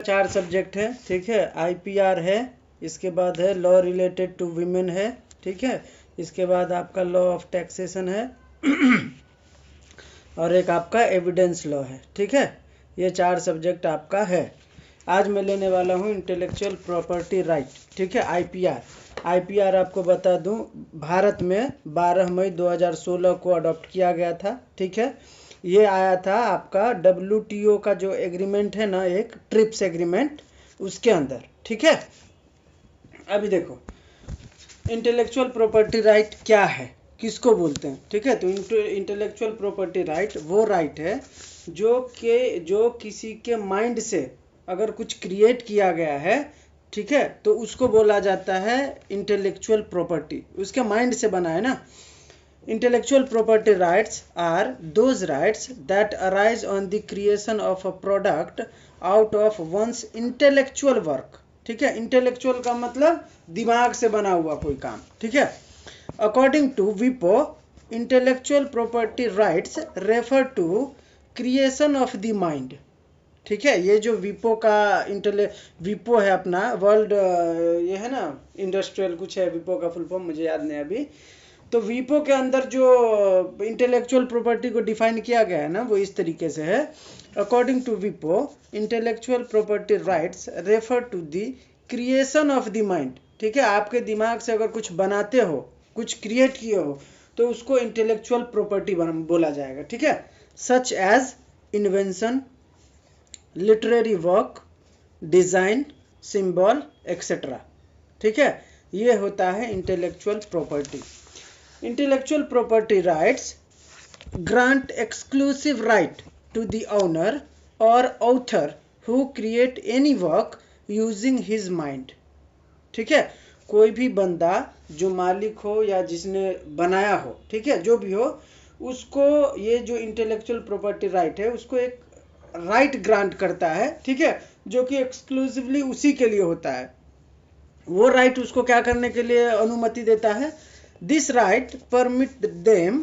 4 subject है, ठीक है। आईपीआर है, इसके बाद है लॉ रिलेटेड टू वीमेन है, ठीक है। इसके बाद आपका लॉ ऑफ टैक्सेशन है और एक आपका एविडेंस लॉ है, ठीक है। ये 4 सब्जेक्ट आपका है। आज मैं लेने वाला हूँ इंटेलेक्चुअल प्रॉपर्टी राइट, ठीक है, आईपीआर। आईपीआर आपको बता दूं, भारत में 12 मई 2016 को अडॉप्ट किया गया था, ठीक है। ये आया था आपका WTO का जो एग्रीमेंट है ना, एक ट्रिप्स एग्रीमेंट, उसके अंदर, ठीक है। अभी देखो इंटेलेक्चुअल प्रॉपर्टी राइट क्या है, किसको बोलते हैं, ठीक है। तो इंटेलेक्चुअल प्रॉपर्टी राइट वो राइट है जो किसी के माइंड से अगर कुछ क्रिएट किया गया है, ठीक है, तो उसको बोला जाता है इंटेलेक्चुअल प्रॉपर्टी। उसके माइंड से बना है ना। Intellectual property rights are those rights that arise on the creation of a product out of one's intellectual work, ठीक है। इंटेलेक्चुअल का मतलब दिमाग से बना हुआ कोई काम, ठीक है। अकॉर्डिंग टू विपो, intellectual property rights refer to creation of the mind, ठीक है। ये जो विपो का विपो है अपना वर्ल्ड, ये है ना इंडस्ट्रियल कुछ है, विपो का फुल फॉर्म मुझे याद नहीं अभी। तो वीपो के अंदर जो इंटेलेक्चुअल प्रॉपर्टी को डिफाइन किया गया है ना, वो इस तरीके से है। अकॉर्डिंग टू विपो, intellectual property rights refer to the creation of the mind, ठीक है। आपके दिमाग से अगर कुछ बनाते हो, कुछ क्रिएट किए हो, तो उसको इंटेलेक्चुअल प्रॉपर्टी बोला जाएगा, ठीक है। Such as invention, literary work, design, symbol etcetera, ठीक है। ये होता है intellectual property. Intellectual property rights grant exclusive right to the owner or author who create any work using his mind, ठीक है। कोई भी बंदा जो मालिक हो या जिसने बनाया हो, ठीक है, जो भी हो, उसको ये जो इंटेलेक्चुअल प्रॉपर्टी राइट है उसको एक राइट ग्रांट करता है, ठीक है, जो कि एक्सक्लूसिवली उसी के लिए होता है। वो राइट उसको क्या करने के लिए अनुमति देता है? This right permit them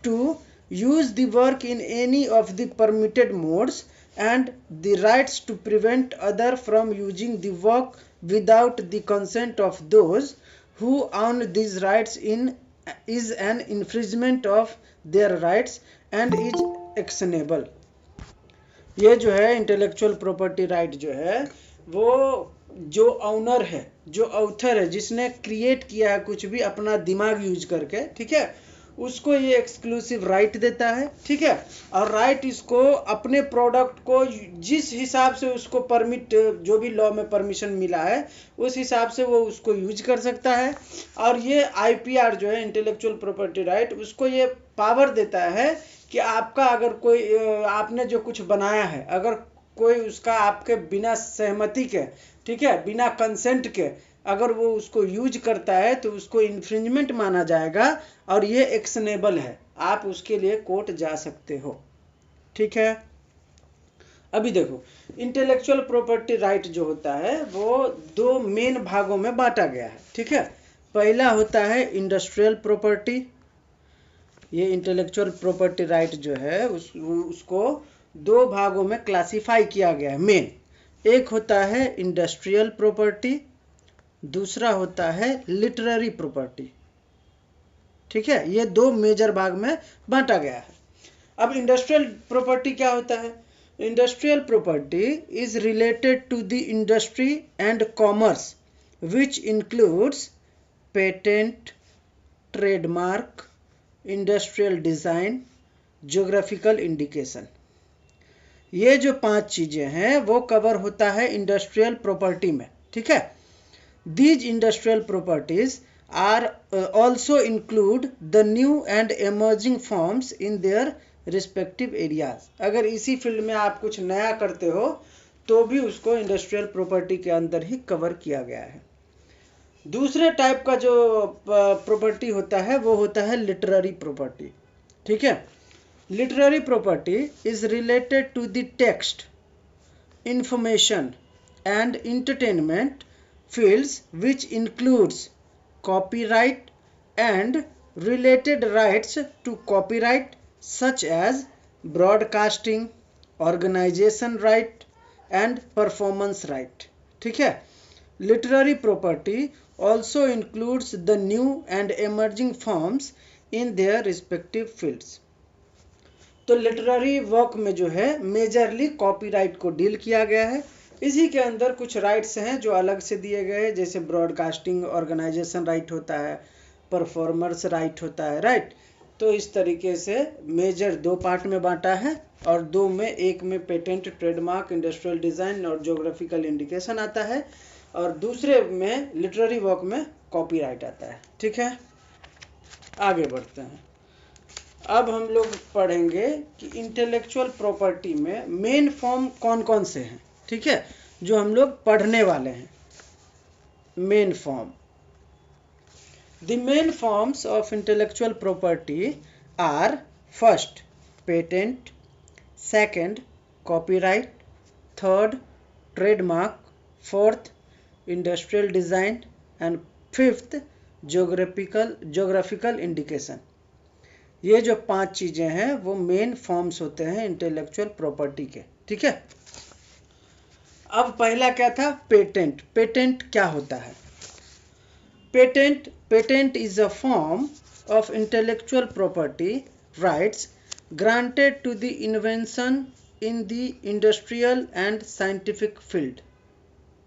to use the work in any of the permitted modes and the rights to prevent other from using the work without the consent of those who own these rights is an infringement of their rights and is actionable। ये जो है intellectual property right जो है, वो जो honour है, जो author है, जिसने क्रिएट किया है कुछ भी अपना दिमाग यूज करके, ठीक है, उसको ये एक्सक्लूसिव राइट देता है, ठीक है। और राइट इसको अपने प्रोडक्ट को जिस हिसाब से उसको परमिट, जो भी लॉ में परमिशन मिला है उस हिसाब से वो उसको यूज कर सकता है। और ये आईपीआर जो है इंटेलेक्चुअल प्रॉपर्टी राइट, उसको ये पावर देता है कि आपका अगर कोई आपने जो कुछ बनाया है, अगर कोई उसका आपके बिना सहमति के, ठीक है, बिना कंसेंट के अगर वो उसको यूज करता है तो उसको इन्फ्रिंजमेंट माना जाएगा और ये एक्शनेबल है, आप उसके लिए कोर्ट जा सकते हो, ठीक है। अभी देखो इंटेलेक्चुअल प्रॉपर्टी राइट जो होता है वो 2 मेन भागों में बांटा गया है, ठीक है। पहला होता है इंडस्ट्रियल प्रॉपर्टी। ये इंटेलेक्चुअल प्रॉपर्टी राइट जो है उसको 2 भागों में क्लासिफाई किया गया है मेन। एक होता है इंडस्ट्रियल प्रॉपर्टी, दूसरा होता है लिटरेरी प्रॉपर्टी, ठीक है। ये 2 मेजर भाग में बांटा गया है। अब इंडस्ट्रियल प्रॉपर्टी क्या होता है? Industrial property is related to the industry and commerce which includes patent, trademark, industrial design, geographical indication. ये जो 5 चीजें हैं वो कवर होता है इंडस्ट्रियल प्रॉपर्टी में, ठीक है। These industrial properties are also include the new and emerging firms in their respective areas। अगर इसी फील्ड में आप कुछ नया करते हो तो भी उसको इंडस्ट्रियल प्रॉपर्टी के अंदर ही कवर किया गया है। दूसरे टाइप का जो प्रॉपर्टी होता है वो होता है लिटरेरी प्रॉपर्टी, ठीक है। Literary property is related to the text, information and entertainment fields which includes copyright and related rights to copyright such as broadcasting, organization right, and performance right. ठीक है। Literary property also includes the new and emerging forms in their respective fields. तो literary work में जो है majorly copyright को deal किया गया है। इसी के अंदर कुछ राइट्स हैं जो अलग से दिए गए हैं, जैसे ब्रॉडकास्टिंग ऑर्गेनाइजेशन राइट होता है, परफॉर्मर्स राइट होता है, राइट। तो इस तरीके से मेजर दो पार्ट में बांटा है, और दो में, एक में पेटेंट, ट्रेडमार्क, इंडस्ट्रियल डिजाइन और ज्योग्राफिकल इंडिकेशन आता है, और दूसरे में लिटरेरी वर्क में कॉपीराइट आता है। ठीक है, आगे बढ़ते हैं। अब हम लोग पढ़ेंगे कि इंटेलेक्चुअल प्रॉपर्टी में मेन फॉर्म कौन कौन से हैं। ठीक है, जो हम लोग पढ़ने वाले हैं। Main form, the main forms of intellectual property are first patent, second copyright, third trademark, fourth industrial design and fifth geographical indication. ये जो 5 चीजें हैं वो मेन फॉर्म्स होते हैं इंटेलेक्चुअल प्रॉपर्टी के। ठीक है। अब पहला क्या था? पेटेंट। पेटेंट क्या होता है? Patent is a form of intellectual property rights granted to the invention in the industrial and scientific field.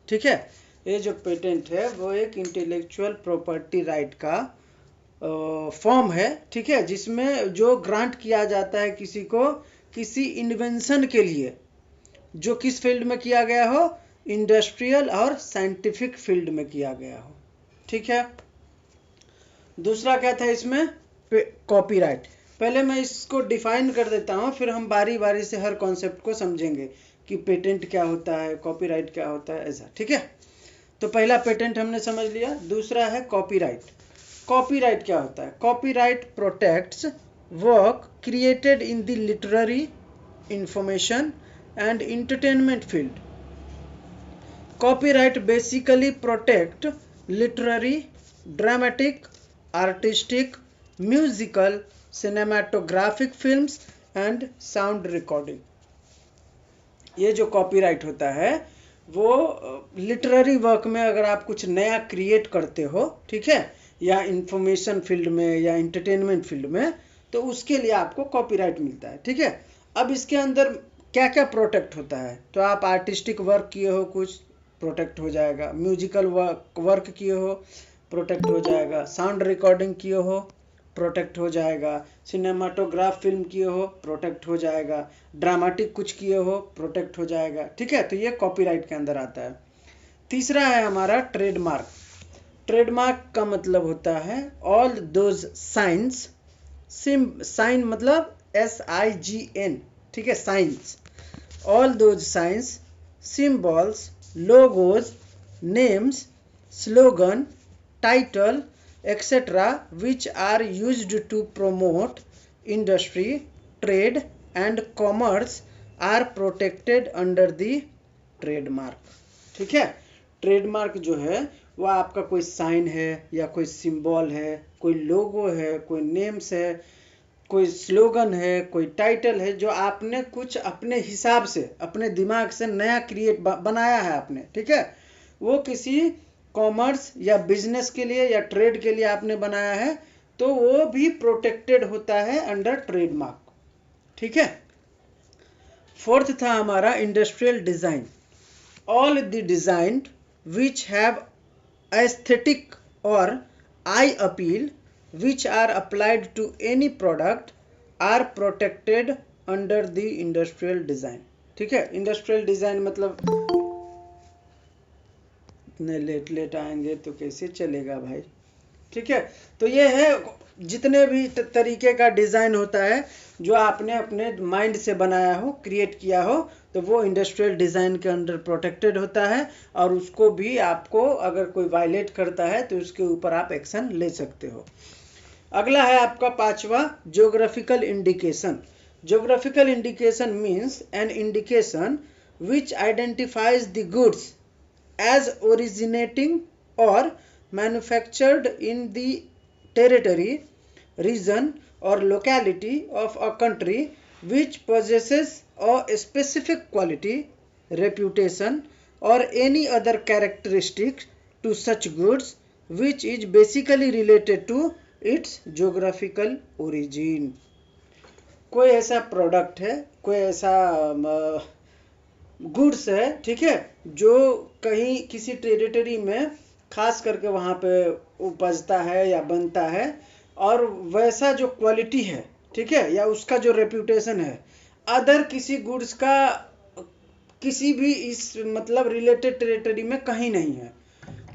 ठीक है, ये जो पेटेंट है वो एक इंटेलेक्चुअल प्रॉपर्टी राइट का फॉर्म है। ठीक है, जिसमें जो ग्रांट किया जाता है किसी को, किसी इन्वेंशन के लिए, जो किस फील्ड में किया गया हो, इंडस्ट्रियल और साइंटिफिक फील्ड में किया गया हो। ठीक है। दूसरा क्या था इसमें? कॉपीराइट। पहले मैं इसको डिफाइन कर देता हूं, फिर हम बारी बारी से हर कॉन्सेप्ट को समझेंगे कि पेटेंट क्या होता है, कॉपीराइट क्या होता है, ऐसा। ठीक है, तो पहला पेटेंट हमने समझ लिया। दूसरा है कॉपीराइट। कॉपीराइट क्या होता है? Copyright protects work created in the literary, information and entertainment field. Copyright basically protect literary, dramatic, artistic, musical, cinematographic films and sound recording. ये जो कॉपीराइट होता है वो लिटरेरी वर्क में अगर आप कुछ नया क्रिएट करते हो, ठीक है, या इंफॉर्मेशन फील्ड में या एंटरटेनमेंट फील्ड में, तो उसके लिए आपको कॉपीराइट मिलता है। ठीक है। अब इसके अंदर क्या क्या प्रोटेक्ट होता है? तो आप आर्टिस्टिक वर्क किए हो कुछ, प्रोटेक्ट हो जाएगा। म्यूजिकल वर्क किए हो, प्रोटेक्ट हो जाएगा। साउंड रिकॉर्डिंग किए हो, प्रोटेक्ट हो जाएगा। सिनेमाटोग्राफ फिल्म किए हो, प्रोटेक्ट हो जाएगा। ड्रामेटिक कुछ किए हो, प्रोटेक्ट हो जाएगा। ठीक है, तो ये कॉपीराइट के अंदर आता है। तीसरा है हमारा ट्रेडमार्क। ट्रेडमार्क का मतलब होता है ऑल दोज साइंस, साइन मतलब SIGN, ठीक है, science, all those signs, symbols, logos, names, slogan, title, etc. which are used to promote industry, trade and commerce are protected under the trademark. ठीक है, trademark जो है वो आपका कोई साइन है या कोई सिंबल है, कोई लोगो है, कोई नेम्स है, कोई स्लोगन है, कोई टाइटल है, जो आपने कुछ अपने हिसाब से, अपने दिमाग से नया क्रिएट बनाया है आपने। ठीक है, वो किसी कॉमर्स या बिजनेस के लिए या ट्रेड के लिए आपने बनाया है, तो वो भी प्रोटेक्टेड होता है अंडर ट्रेडमार्क। ठीक है। फोर्थ था हमारा industrial design. All the design which have aesthetic or eye appeal which are applied to any product are protected under the industrial design. ठीक है, इंडस्ट्रियल डिजाइन मतलब इतने लेट आएंगे तो कैसे चलेगा भाई। ठीक है, तो ये है जितने भी तरीके का डिजाइन होता है जो आपने अपने माइंड से बनाया हो, क्रिएट किया हो, तो वो इंडस्ट्रियल डिजाइन के अंडर प्रोटेक्टेड होता है, और उसको भी आपको अगर कोई वायलेट करता है तो उसके ऊपर आप एक्शन ले सकते हो। अगला है आपका पांचवा, geographical indication. Geographical indication means an indication which identifies the goods as originating or manufactured in the territory, region or locality of a country which possesses a specific quality, reputation or any other characteristic to such goods which is basically related to its geographical origin। कोई ऐसा product है, कोई ऐसा goods है, ठीक है, जो कहीं किसी टेरिटरी में खास करके वहाँ पे उपजता है या बनता है, और वैसा जो क्वालिटी है, ठीक है, या उसका जो रेप्यूटेशन है अदर किसी गुड्स का किसी भी इस मतलब रिलेटेड टेरिटरी में कहीं नहीं है,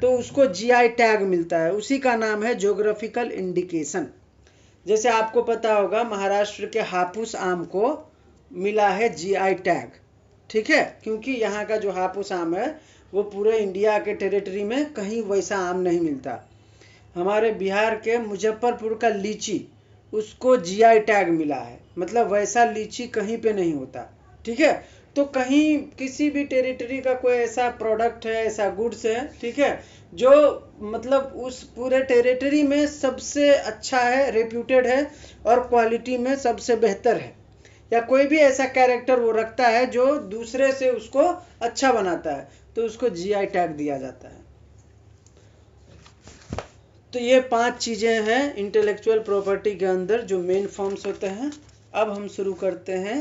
तो उसको जीआई टैग मिलता है। उसी का नाम है ज्योग्राफिकल इंडिकेशन। जैसे आपको पता होगा महाराष्ट्र के हापुस आम को मिला है जीआई टैग, ठीक है, क्योंकि यहाँ का जो हापुस आम है वो पूरे इंडिया के टेरिटरी में कहीं वैसा आम नहीं मिलता। हमारे बिहार के मुजफ्फरपुर का लीची, उसको जीआई टैग मिला है, मतलब वैसा लीची कहीं पे नहीं होता, ठीक है। तो कहीं किसी भी टेरिटरी का कोई ऐसा प्रोडक्ट है, ऐसा गुड्स है, ठीक है, जो मतलब उस पूरे टेरिटरी में सबसे अच्छा है, रेप्यूटेड है और क्वालिटी में सबसे बेहतर है, या कोई भी ऐसा कैरेक्टर वो रखता है जो दूसरे से उसको अच्छा बनाता है, तो उसको जीआई टैग दिया जाता है। तो ये 5 चीजें हैं इंटेलेक्चुअल प्रॉपर्टी के अंदर जो मेन फॉर्म्स होते हैं। अब हम शुरू करते हैं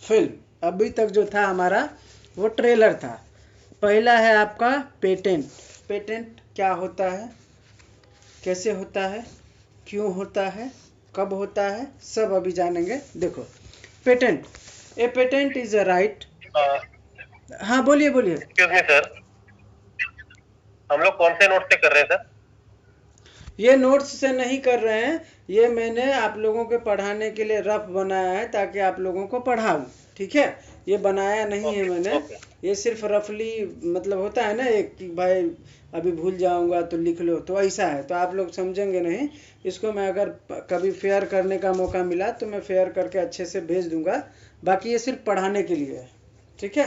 फिल्म। अभी तक जो था हमारा वो ट्रेलर था। पहला है आपका पेटेंट। पेटेंट क्या होता है, कैसे होता है, क्यों होता है, कब होता है, सब अभी जानेंगे। देखो patent, A patent is a right. हाँ बोलिए बोलिए। एक्सक्यूज मी सर, हम लोग कौन से नोट से कर रहे हैं सर? ये नोट्स से नहीं कर रहे हैं, ये मैंने आप लोगों के पढ़ाने के लिए रफ बनाया है ताकि आप लोगों को पढ़ाऊं, ठीक है। ये बनाया नहीं है मैंने, ये सिर्फ रफली मतलब होता है ना एक कि भाई अभी भूल जाऊंगा तो लिख लो, तो ऐसा है, तो आप लोग समझेंगे नहीं। इसको मैं अगर कभी फेयर करने का मौका मिला तो मैं फेयर करके अच्छे से भेज दूंगा, बाकी ये सिर्फ पढ़ाने के लिए है, ठीक है।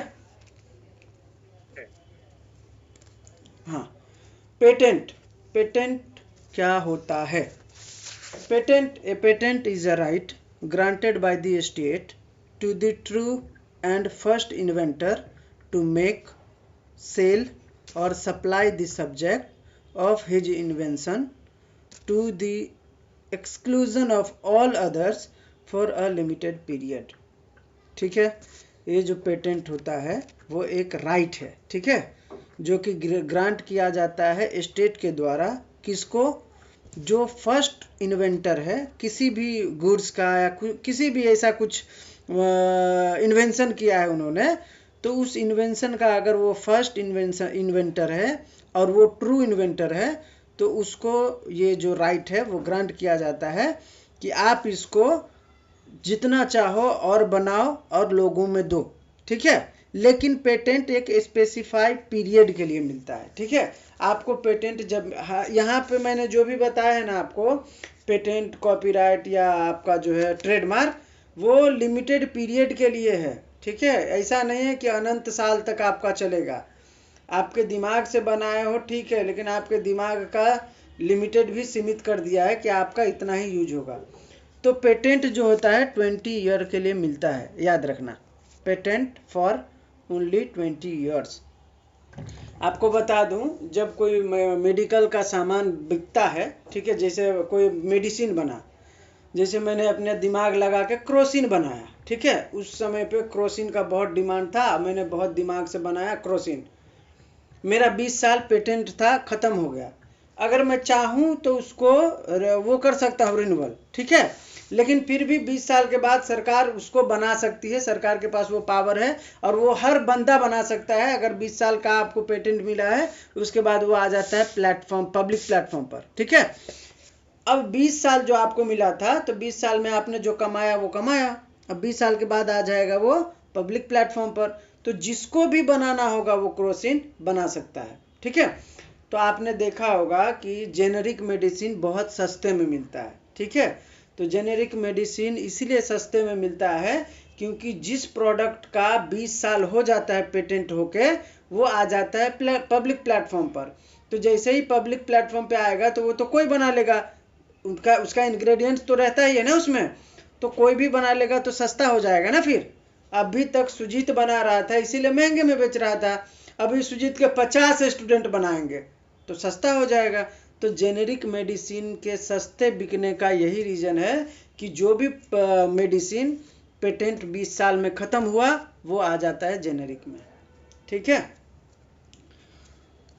हाँ, पेटेंट। पेटेंट क्या होता है? Patent, A patent is a right granted by the state to the true and first inventor to make, sell or supply the subject of his invention to the exclusion of all others for a limited period। ठीक है, ये जो patent होता है वो एक right है, ठीक है, जो कि ग्रांट किया जाता है स्टेट के द्वारा। किसको? जो फर्स्ट इन्वेंटर है किसी भी गुड्स का या किसी भी ऐसा कुछ इन्वेंशन किया है उन्होंने, तो उस इन्वेंशन का अगर वो फर्स्ट इन्वेंटर है और वो ट्रू इन्वेंटर है, तो उसको ये जो राइट है वो ग्रांट किया जाता है कि आप इसको जितना चाहो और बनाओ और लोगों में दो, ठीक है। लेकिन पेटेंट एक स्पेसिफाइड पीरियड के लिए मिलता है, ठीक है। आपको पेटेंट जब यहाँ पे मैंने जो भी बताया है ना आपको, पेटेंट, कॉपीराइट या आपका जो है ट्रेडमार्क, वो लिमिटेड पीरियड के लिए है, ठीक है। ऐसा नहीं है कि अनंत साल तक आपका चलेगा। आपके दिमाग से बनाए हो ठीक है, लेकिन आपके दिमाग का लिमिटेड भी सीमित कर दिया है कि आपका इतना ही यूज होगा। तो पेटेंट जो होता है 20 ईयर के लिए मिलता है, याद रखना, पेटेंट फॉर ओनली 20 ईयर्स। आपको बता दूं, जब कोई मेडिकल का सामान बिकता है, ठीक है, जैसे कोई मेडिसिन बना, जैसे मैंने अपने दिमाग लगा के क्रोसिन बनाया, ठीक है, उस समय पे क्रोसिन का बहुत डिमांड था, मैंने बहुत दिमाग से बनाया क्रोसिन, मेरा 20 साल पेटेंट था, खत्म हो गया। अगर मैं चाहूँ तो उसको वो कर सकता हूँ रिन्यूअल, ठीक है, लेकिन फिर भी 20 साल के बाद सरकार उसको बना सकती है, सरकार के पास वो पावर है और वो हर बंदा बना सकता है। अगर 20 साल का आपको पेटेंट मिला है उसके बाद वो आ जाता है प्लेटफॉर्म, पब्लिक प्लेटफॉर्म पर, ठीक है। अब 20 साल जो आपको मिला था, तो 20 साल में आपने जो कमाया वो कमाया, अब 20 साल के बाद आ जाएगा वो पब्लिक प्लेटफॉर्म पर, तो जिसको भी बनाना होगा वो क्रोसिन बना सकता है, ठीक है। तो आपने देखा होगा कि जेनेरिक मेडिसिन बहुत सस्ते में मिलता है, ठीक है। तो जेनेरिक मेडिसिन इसलिए सस्ते में मिलता है क्योंकि जिस प्रोडक्ट का 20 साल हो जाता है पेटेंट होके, वो आ जाता है पब्लिक प्लेटफॉर्म पर। तो जैसे ही पब्लिक प्लेटफॉर्म पे आएगा तो वो तो कोई बना लेगा, उसका इंग्रेडिएंट्स तो रहता ही है ना उसमें, तो कोई भी बना लेगा तो सस्ता हो जाएगा ना फिर। अभी तक सुजीत बना रहा था इसीलिए महंगे में बेच रहा था, अभी सुजीत के 50 स्टूडेंट बनाएंगे तो सस्ता हो जाएगा। तो जेनेरिक मेडिसिन के सस्ते बिकने का यही रीज़न है कि जो भी मेडिसिन पेटेंट 20 साल में ख़त्म हुआ वो आ जाता है जेनेरिक में, ठीक है।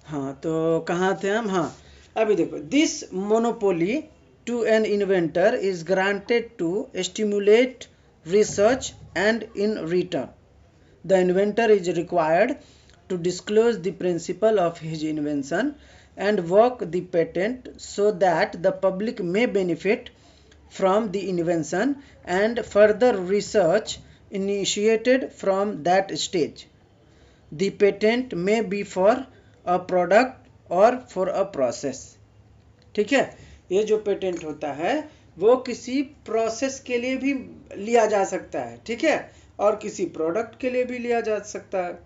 हाँ तो कहाँ थे हम, हाँ अभी देखो, this monopoly to an inventor is granted to stimulate research and in return the inventor is required to disclose the principle of his invention and work the patent so that the public may benefit from the invention and further research initiated from that stage. The patent may be for a product or for a process. ठीक है, ये जो patent होता है वो किसी process के लिए भी लिया जा सकता है, ठीक है, और किसी प्रोडक्ट के लिए भी लिया जा सकता है।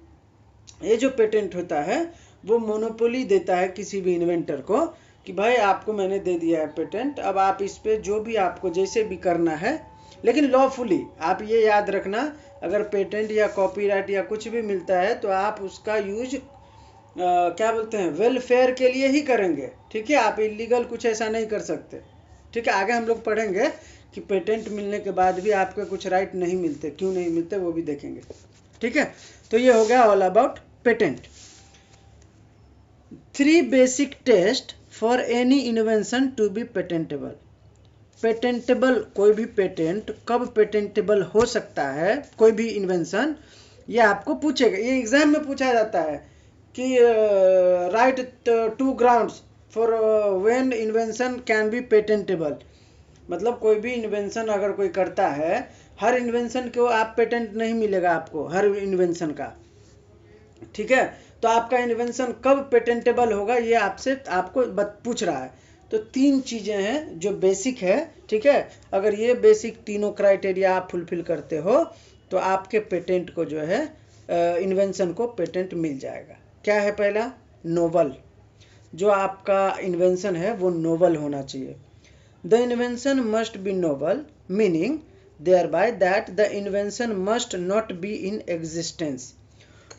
ये जो पेटेंट होता है वो मोनोपोली देता है किसी भी इन्वेंटर को कि भाई आपको मैंने दे दिया है पेटेंट, अब आप इस पे जो भी आपको जैसे भी करना है, लेकिन लॉफुली। आप ये याद रखना, अगर पेटेंट या कॉपीराइट या कुछ भी मिलता है तो आप उसका यूज क्या बोलते हैं, वेलफेयर के लिए ही करेंगे, ठीक है। आप इलीगल कुछ ऐसा नहीं कर सकते, ठीक है। आगे हम लोग पढ़ेंगे कि पेटेंट मिलने के बाद भी आपके कुछ राइट नहीं मिलते, क्यों नहीं मिलते वो भी देखेंगे, ठीक है। तो ये हो गया all about patent. 3 basic test for any invention to be patentable. Patentable, कोई भी पेटेंट कब पेटेंटेबल हो सकता है, कोई भी इन्वेंशन, ये आपको पूछेगा, ये एग्जाम में पूछा जाता है कि right 2 grounds for when invention can be patentable. मतलब कोई भी इन्वेंशन अगर कोई करता है, हर इन्वेंशन को आप पेटेंट नहीं मिलेगा आपको, हर इन्वेंशन का, ठीक है। तो आपका इन्वेंशन कब पेटेंटेबल होगा ये आपसे आपको पूछ रहा है। तो 3 चीज़ें हैं जो बेसिक है, ठीक है। अगर ये बेसिक तीनों क्राइटेरिया आप फुलफिल करते हो तो आपके पेटेंट को जो है इन्वेंशन को पेटेंट मिल जाएगा। क्या है पहला, नोवल। जो आपका इन्वेंशन है वो नोवल होना चाहिए। The invention must be novel, meaning thereby that the invention must not be in existence.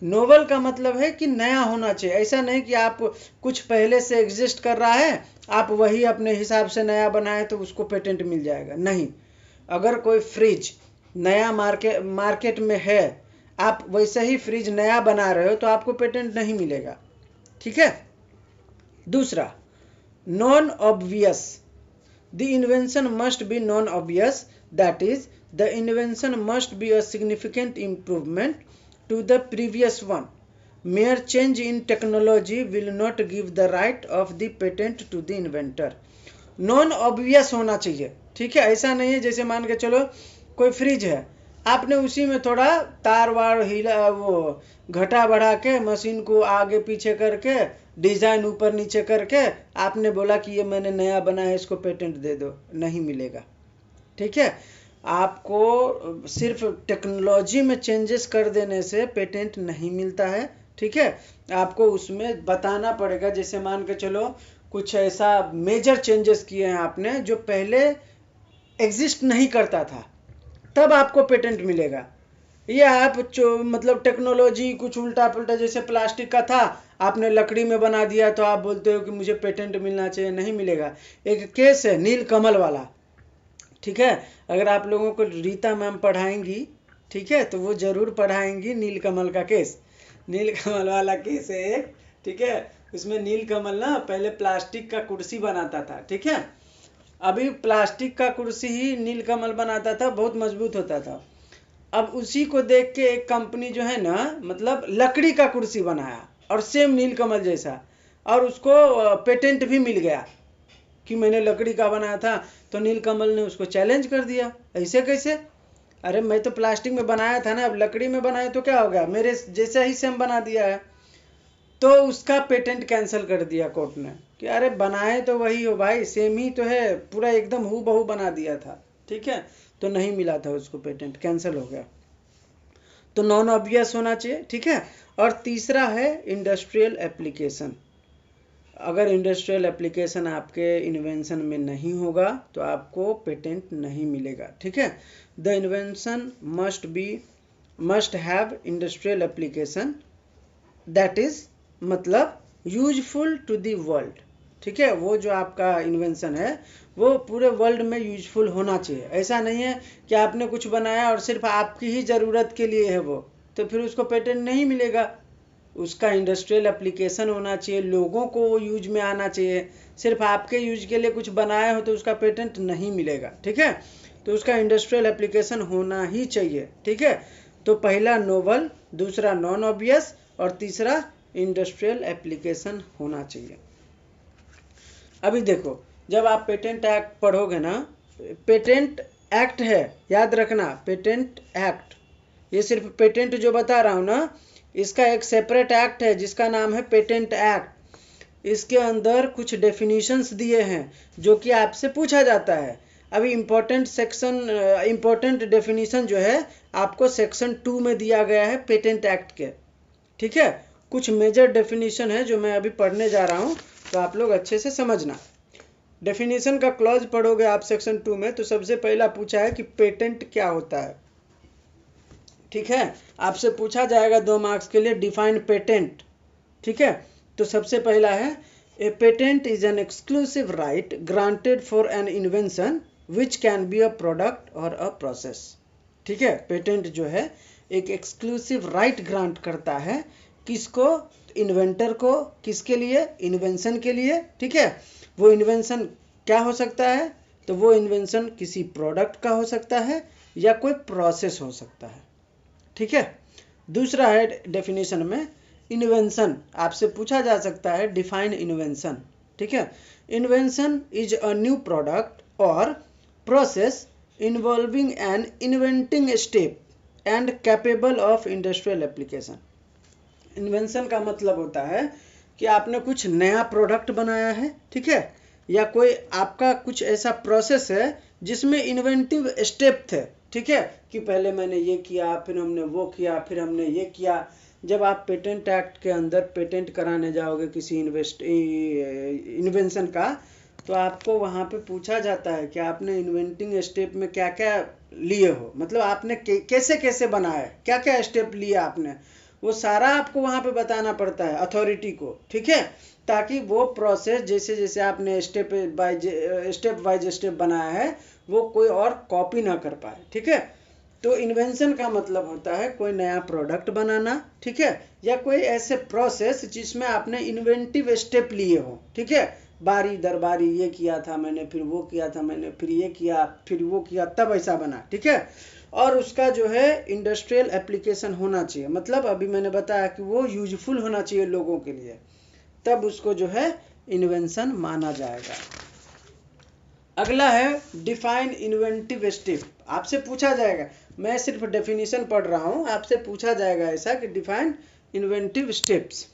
Novel का मतलब है कि नया होना चाहिए, ऐसा नहीं कि आप कुछ पहले से एग्जिस्ट कर रहा है, आप वही अपने हिसाब से नया बनाए तो उसको पेटेंट मिल जाएगा, नहीं। अगर कोई फ्रिज नया मार्केट में है, आप वैसे ही फ्रिज नया बना रहे हो तो आपको पेटेंट नहीं मिलेगा, ठीक है। दूसरा, non obvious. The invention must be non obvious, that is the invention must be a significant improvement to the previous one. Mere change in technology will not give the right of the patent to the inventor. Non obvious होना चाहिए, ठीक है। ऐसा नहीं है जैसे मान के चलो कोई फ्रिज है, आपने उसी में थोड़ा तार वार हिला, वो घटा बढ़ा के, मशीन को आगे पीछे करके, डिजाइन ऊपर नीचे करके आपने बोला कि ये मैंने नया बना है, इसको पेटेंट दे दो, नहीं मिलेगा, ठीक है। आपको सिर्फ टेक्नोलॉजी में चेंजेस कर देने से पेटेंट नहीं मिलता है, ठीक है। आपको उसमें बताना पड़ेगा, जैसे मान के चलो कुछ ऐसा मेजर चेंजेस किए हैं आपने जो पहले एग्जिस्ट नहीं करता था, तब आपको पेटेंट मिलेगा। ये आप मतलब टेक्नोलॉजी कुछ उल्टा पुल्टा, जैसे प्लास्टिक का था आपने लकड़ी में बना दिया तो आप बोलते हो कि मुझे पेटेंट मिलना चाहिए, नहीं मिलेगा। एक केस है नील कमल वाला, ठीक है। अगर आप लोगों को रीता मैम पढ़ाएंगी, ठीक है, तो वो जरूर पढ़ाएंगी नीलकमल का केस। नीलकमल वाला केस है एक, ठीक है। उसमें नीलकमल ना पहले प्लास्टिक का कुर्सी बनाता था, ठीक है। अभी प्लास्टिक का कुर्सी ही नीलकमल बनाता था, बहुत मजबूत होता था। अब उसी को देख के एक कंपनी जो है ना, मतलब लकड़ी का कुर्सी बनाया और सेम नीलकमल जैसा, और उसको पेटेंट भी मिल गया कि मैंने लकड़ी का बनाया था। तो नीलकमल ने उसको चैलेंज कर दिया, ऐसे कैसे, अरे मैं तो प्लास्टिक में बनाया था ना, अब लकड़ी में बनाया तो क्या हो गया, मेरे जैसा ही सेम बना दिया है। तो उसका पेटेंट कैंसिल कर दिया कोर्ट ने कि अरे बनाए तो वही हो भाई, सेम ही तो है, पूरा एकदम हूबहू बना दिया था, ठीक है। तो नहीं मिला था उसको पेटेंट, कैंसिल हो गया। तो नॉन ऑब्वियस होना चाहिए, ठीक है। और तीसरा है इंडस्ट्रियल एप्लीकेशन। अगर इंडस्ट्रियल एप्लीकेशन आपके इन्वेंशन में नहीं होगा तो आपको पेटेंट नहीं मिलेगा, ठीक है। The invention must be must have industrial application that is मतलब यूजफुल टू द वर्ल्ड। ठीक है, वो जो आपका इन्वेंशन है वो पूरे वर्ल्ड में यूजफुल होना चाहिए। ऐसा नहीं है कि आपने कुछ बनाया और सिर्फ आपकी ही ज़रूरत के लिए है वो, तो फिर उसको पेटेंट नहीं मिलेगा। उसका इंडस्ट्रियल एप्लीकेशन होना चाहिए, लोगों को वो यूज में आना चाहिए। सिर्फ आपके यूज के लिए कुछ बनाया हो तो उसका पेटेंट नहीं मिलेगा। ठीक है, तो उसका इंडस्ट्रियल एप्लीकेशन होना ही चाहिए। ठीक है, तो पहला नोवल, दूसरा नॉन ऑब्वियस और तीसरा इंडस्ट्रियल एप्लीकेशन होना चाहिए। अभी देखो, जब आप पेटेंट एक्ट पढ़ोगे ना, पेटेंट एक्ट है, याद रखना, पेटेंट एक्ट, ये सिर्फ पेटेंट जो बता रहा हूँ ना, इसका एक सेपरेट एक्ट है जिसका नाम है पेटेंट एक्ट। इसके अंदर कुछ डेफिनेशंस दिए हैं जो कि आपसे पूछा जाता है। अभी इम्पोर्टेंट डेफिनेशन जो है आपको सेक्शन 2 में दिया गया है पेटेंट एक्ट के। ठीक है, कुछ मेजर डेफिनेशन है जो मैं अभी पढ़ने जा रहा हूँ, तो आप लोग अच्छे से समझना। डेफिनेशन का क्लॉज पढ़ोगे आप सेक्शन 2 में, तो सबसे पहला पूछा है कि पेटेंट क्या होता है। ठीक है, आपसे पूछा जाएगा 2 मार्क्स के लिए, डिफाइन पेटेंट। ठीक है, तो सबसे पहला है, a patent is an exclusive right granted for an invention which can be a product और अ प्रोसेस। ठीक है, पेटेंट जो है एक एक्सक्लूसिव राइट ग्रांट करता है, किसको? इन्वेंटर को। किसके लिए? इन्वेंशन के लिए। ठीक है, वो इन्वेंशन क्या हो सकता है? तो वो इन्वेंशन किसी प्रोडक्ट का हो सकता है या कोई प्रोसेस हो सकता है। ठीक है, दूसरा है डेफिनेशन में इन्वेंशन, आपसे पूछा जा सकता है डिफाइन इन्वेंशन। ठीक है, invention is a new product or process involving an inventing step and capable of industrial application. Invention का मतलब होता है कि आपने कुछ नया प्रोडक्ट बनाया है। ठीक है, या कोई आपका कुछ ऐसा प्रोसेस है जिसमें इन्वेंटिव स्टेप थे। ठीक है, कि पहले मैंने ये किया, फिर हमने वो किया, फिर हमने ये किया। जब आप पेटेंट एक्ट के अंदर पेटेंट कराने जाओगे किसी इन्वेंशन का, तो आपको वहाँ पे पूछा जाता है कि आपने इन्वेंटिंग स्टेप में क्या क्या लिए हो, मतलब आपने कैसे कैसे बनाया, क्या क्या स्टेप लिए आपने, वो सारा आपको वहाँ पे बताना पड़ता है अथॉरिटी को। ठीक है, ताकि वो प्रोसेस जैसे जैसे आपने स्टेप वाइज स्टेप बनाया है वो कोई और कॉपी ना कर पाए। ठीक है, तो इन्वेंशन का मतलब होता है कोई नया प्रोडक्ट बनाना। ठीक है, या कोई ऐसे प्रोसेस जिसमें आपने इन्वेंटिव स्टेप लिए हो। ठीक है, बारी दर बारी ये किया था मैंने, फिर वो किया था मैंने, फिर ये किया, फिर वो किया, तब ऐसा बना। ठीक है, और उसका जो है इंडस्ट्रियल एप्लीकेशन होना चाहिए, मतलब अभी मैंने बताया कि वो यूजफुल होना चाहिए लोगों के लिए, तब उसको जो है इन्वेंशन माना जाएगा। अगला है डिफाइन इन्वेंटिव स्टेप। आपसे पूछा जाएगा, मैं सिर्फ डेफिनेशन पढ़ रहा हूं, आपसे पूछा जाएगा ऐसा कि डिफाइन इन्वेंटिव स्टेप्स।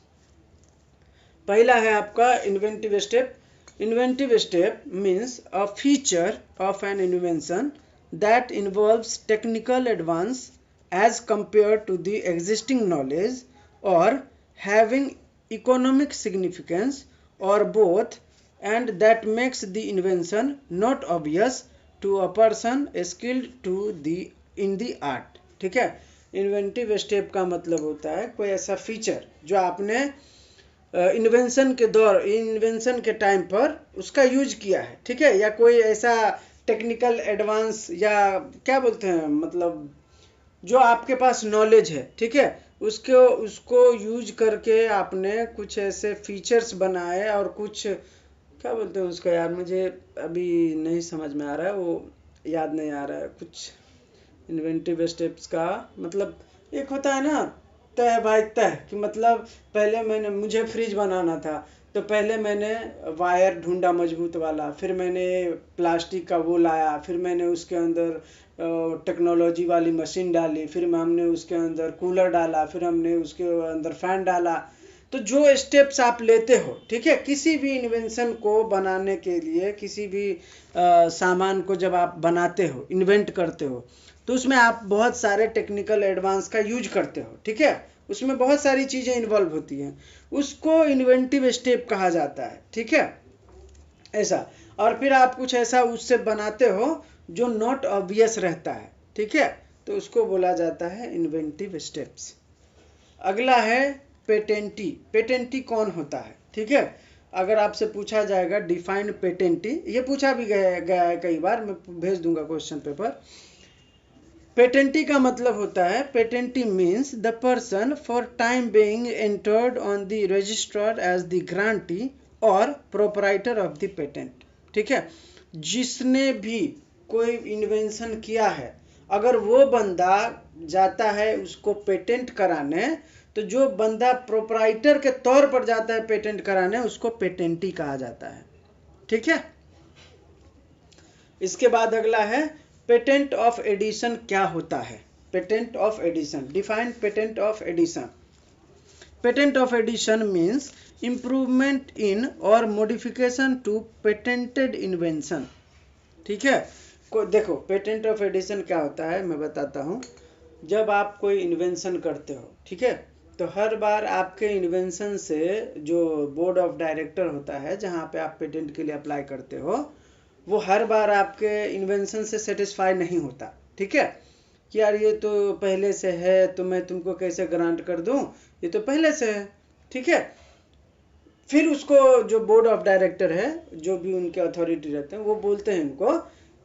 पहला है आपका inventive step. Inventive step means a feature of an invention that involves technical advance as compared to the existing knowledge or having economic significance or both, and that makes the invention not obvious to a person skilled in the art. ठीक है, inventive step का मतलब होता है कोई ऐसा feature जो आपने इन्वेंशन के टाइम पर उसका यूज किया है। ठीक है, या कोई ऐसा टेक्निकल एडवांस या क्या बोलते हैं, मतलब जो आपके पास नॉलेज है। ठीक है, उसको यूज करके आपने कुछ ऐसे फीचर्स बनाए और कुछ क्या बोलते हैं उसका, यार मुझे अभी नहीं समझ में आ रहा है, वो याद नहीं आ रहा है कुछ। इन्वेंटिव स्टेप्स का मतलब एक होता है ना तय बाय तय, कि मतलब पहले मुझे फ्रिज बनाना था तो पहले मैंने वायर ढूंढा मजबूत वाला, फिर मैंने प्लास्टिक का वो लाया, फिर मैंने उसके अंदर टेक्नोलॉजी वाली मशीन डाली, फिर हमने उसके अंदर कूलर डाला, फिर हमने उसके अंदर फैन डाला। तो जो स्टेप्स आप लेते हो, ठीक है, किसी भी इन्वेंशन को बनाने के लिए, किसी भी सामान को जब आप बनाते हो, इन्वेंट करते हो, तो उसमें आप बहुत सारे टेक्निकल एडवांस का यूज करते हो। ठीक है, उसमें बहुत सारी चीज़ें इन्वॉल्व होती हैं, उसको इन्वेंटिव स्टेप कहा जाता है। ठीक है, ऐसा। और फिर आप कुछ ऐसा उससे बनाते हो जो नॉट ऑब्वियस रहता है। ठीक है, तो उसको बोला जाता है इन्वेंटिव स्टेप्स। अगला है पेटेंटी। पेटेंटी कौन होता है? ठीक है, अगर आपसे पूछा जाएगा डिफाइन पेटेंटी, ये पूछा भी गया है कई बार, मैं भेज दूंगा क्वेश्चन पेपर। पेटेंटी का मतलब होता है, patentee means the person for time being entered on the register as the grantee or proprietor of the patent. ठीक है, जिसने भी कोई इन्वेंशन किया है, अगर वो बंदा जाता है उसको पेटेंट कराने, तो जो बंदा प्रोपराइटर के तौर पर जाता है पेटेंट कराने, उसको पेटेंटी कहा जाता है। ठीक है, इसके बाद अगला है पेटेंट ऑफ एडिशन क्या होता है? Patent of addition, define patent of addition. Patent of addition means improvement in और मॉडिफिकेशन टू पेटेंटेड इन्वेंशन। ठीक है, देखो पेटेंट ऑफ एडिशन क्या होता है मैं बताता हूँ। जब आप कोई इन्वेंशन करते हो, ठीक है, तो हर बार आपके इन्वेंशन से जो बोर्ड ऑफ डायरेक्टर होता है जहाँ पे आप पेटेंट के लिए अप्लाई करते हो, वो हर बार आपके इन्वेंशन से सेटिस्फाई नहीं होता। ठीक है, कि यार ये तो पहले से है तो मैं तुमको कैसे ग्रांट कर दूं, ये तो पहले से है। ठीक है, फिर उसको जो बोर्ड ऑफ डायरेक्टर है, जो भी उनके अथॉरिटी रहते हैं, वो बोलते हैं उनको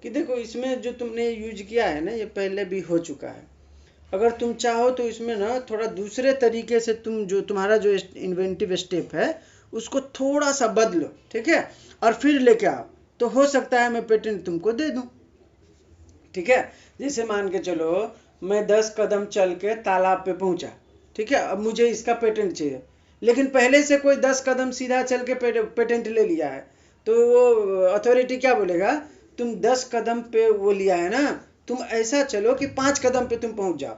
कि देखो इसमें जो तुमने यूज किया है ना, ये पहले भी हो चुका है, अगर तुम चाहो तो इसमें ना थोड़ा दूसरे तरीके से तुम जो तुम्हारा जो इन्वेंटिव स्टेप है उसको थोड़ा सा बदलो। ठीक है, और फिर लेके आओ, तो हो सकता है मैं पेटेंट तुमको दे दूं। ठीक है, जैसे मान के चलो मैं 10 कदम चल के तालाब पे पहुंचा, ठीक है, अब मुझे इसका पेटेंट चाहिए, लेकिन पहले से कोई 10 कदम सीधा चल के पेटेंट ले लिया है, तो वो अथॉरिटी क्या बोलेगा, तुम 10 कदम पे वो लिया है ना, तुम ऐसा चलो कि 5 कदम पे तुम पहुंच जाओ,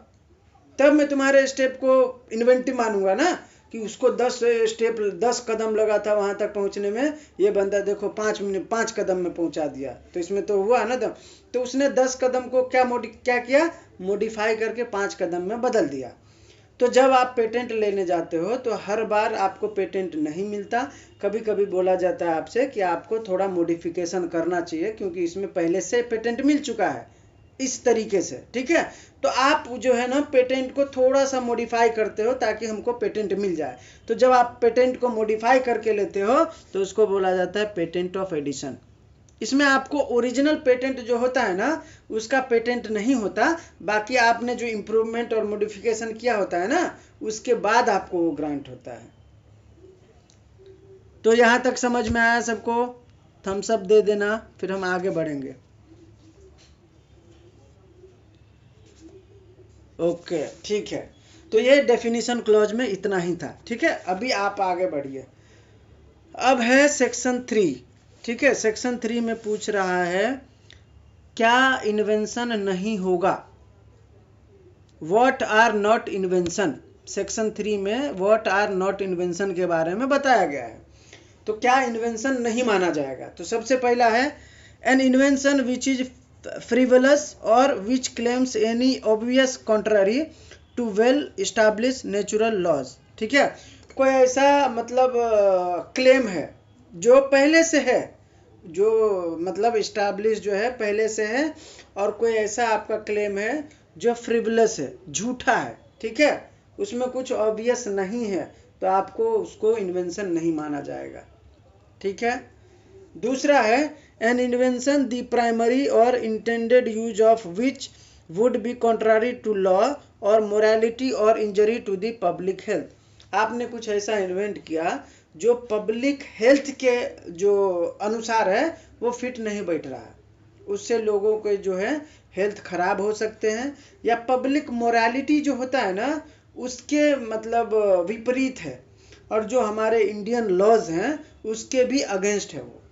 तब मैं तुम्हारे स्टेप को इन्वेंटिव मानूंगा ना, कि उसको 10 कदम लगा था वहां तक पहुंचने में, ये बंदा देखो 5 कदम में पहुंचा दिया, तो इसमें तो हुआ ना दम। तो उसने 10 कदम को क्या किया, मॉडिफाई करके 5 कदम में बदल दिया। तो जब आप पेटेंट लेने जाते हो तो हर बार आपको पेटेंट नहीं मिलता, कभी कभी बोला जाता है आपसे कि आपको थोड़ा मॉडिफिकेशन करना चाहिए क्योंकि इसमें पहले से पेटेंट मिल चुका है इस तरीके से। ठीक है, तो आप जो है ना पेटेंट को थोड़ा सा मॉडिफाई करते हो ताकि हमको पेटेंट मिल जाए। तो जब आप पेटेंट को मॉडिफाई करके लेते हो तो उसको बोला जाता है पेटेंट ऑफ एडिशन। इसमें आपको ओरिजिनल पेटेंट जो होता है ना उसका पेटेंट नहीं होता, बाकी आपने जो इम्प्रूवमेंट और मॉडिफिकेशन किया होता है ना उसके बाद आपको वो ग्रांट होता है। तो यहां तक समझ में आया सबको? थम्स अप दे देना, फिर हम आगे बढ़ेंगे। ओके, ठीक है, तो ये डेफिनेशन क्लॉज में इतना ही था। ठीक है, अभी आप आगे बढ़िए। अब है सेक्शन 3। ठीक है, सेक्शन 3 में पूछ रहा है क्या इन्वेंशन नहीं होगा, what are not invention. Section 3 में व्हाट आर नॉट इन्वेंशन के बारे में बताया गया है। तो क्या इन्वेंशन नहीं माना जाएगा? तो सबसे पहला है an invention which is frivolous or which claims any obvious contrary to well established natural laws। ठीक है, कोई ऐसा मतलब क्लेम है जो पहले से है, जो मतलब एस्टैब्लिश जो है पहले से है, और कोई ऐसा आपका क्लेम है जो फ्रिवलस है, झूठा है। ठीक है, उसमें कुछ ऑब्वियस नहीं है, तो आपको उसको इन्वेंशन नहीं माना जाएगा। ठीक है, दूसरा है an invention the primary or intended use of which would be contrary to law or morality or injury to the public health। आपने कुछ ऐसा इन्वेंट किया जो पब्लिक हेल्थ के जो अनुसार है वो फिट नहीं बैठ रहा है, उससे लोगों के जो है हेल्थ खराब हो सकते हैं, या पब्लिक मोरालिटी जो होता है ना उसके मतलब विपरीत है, और जो हमारे इंडियन लॉज हैं उसके भी अगेंस्ट है वो।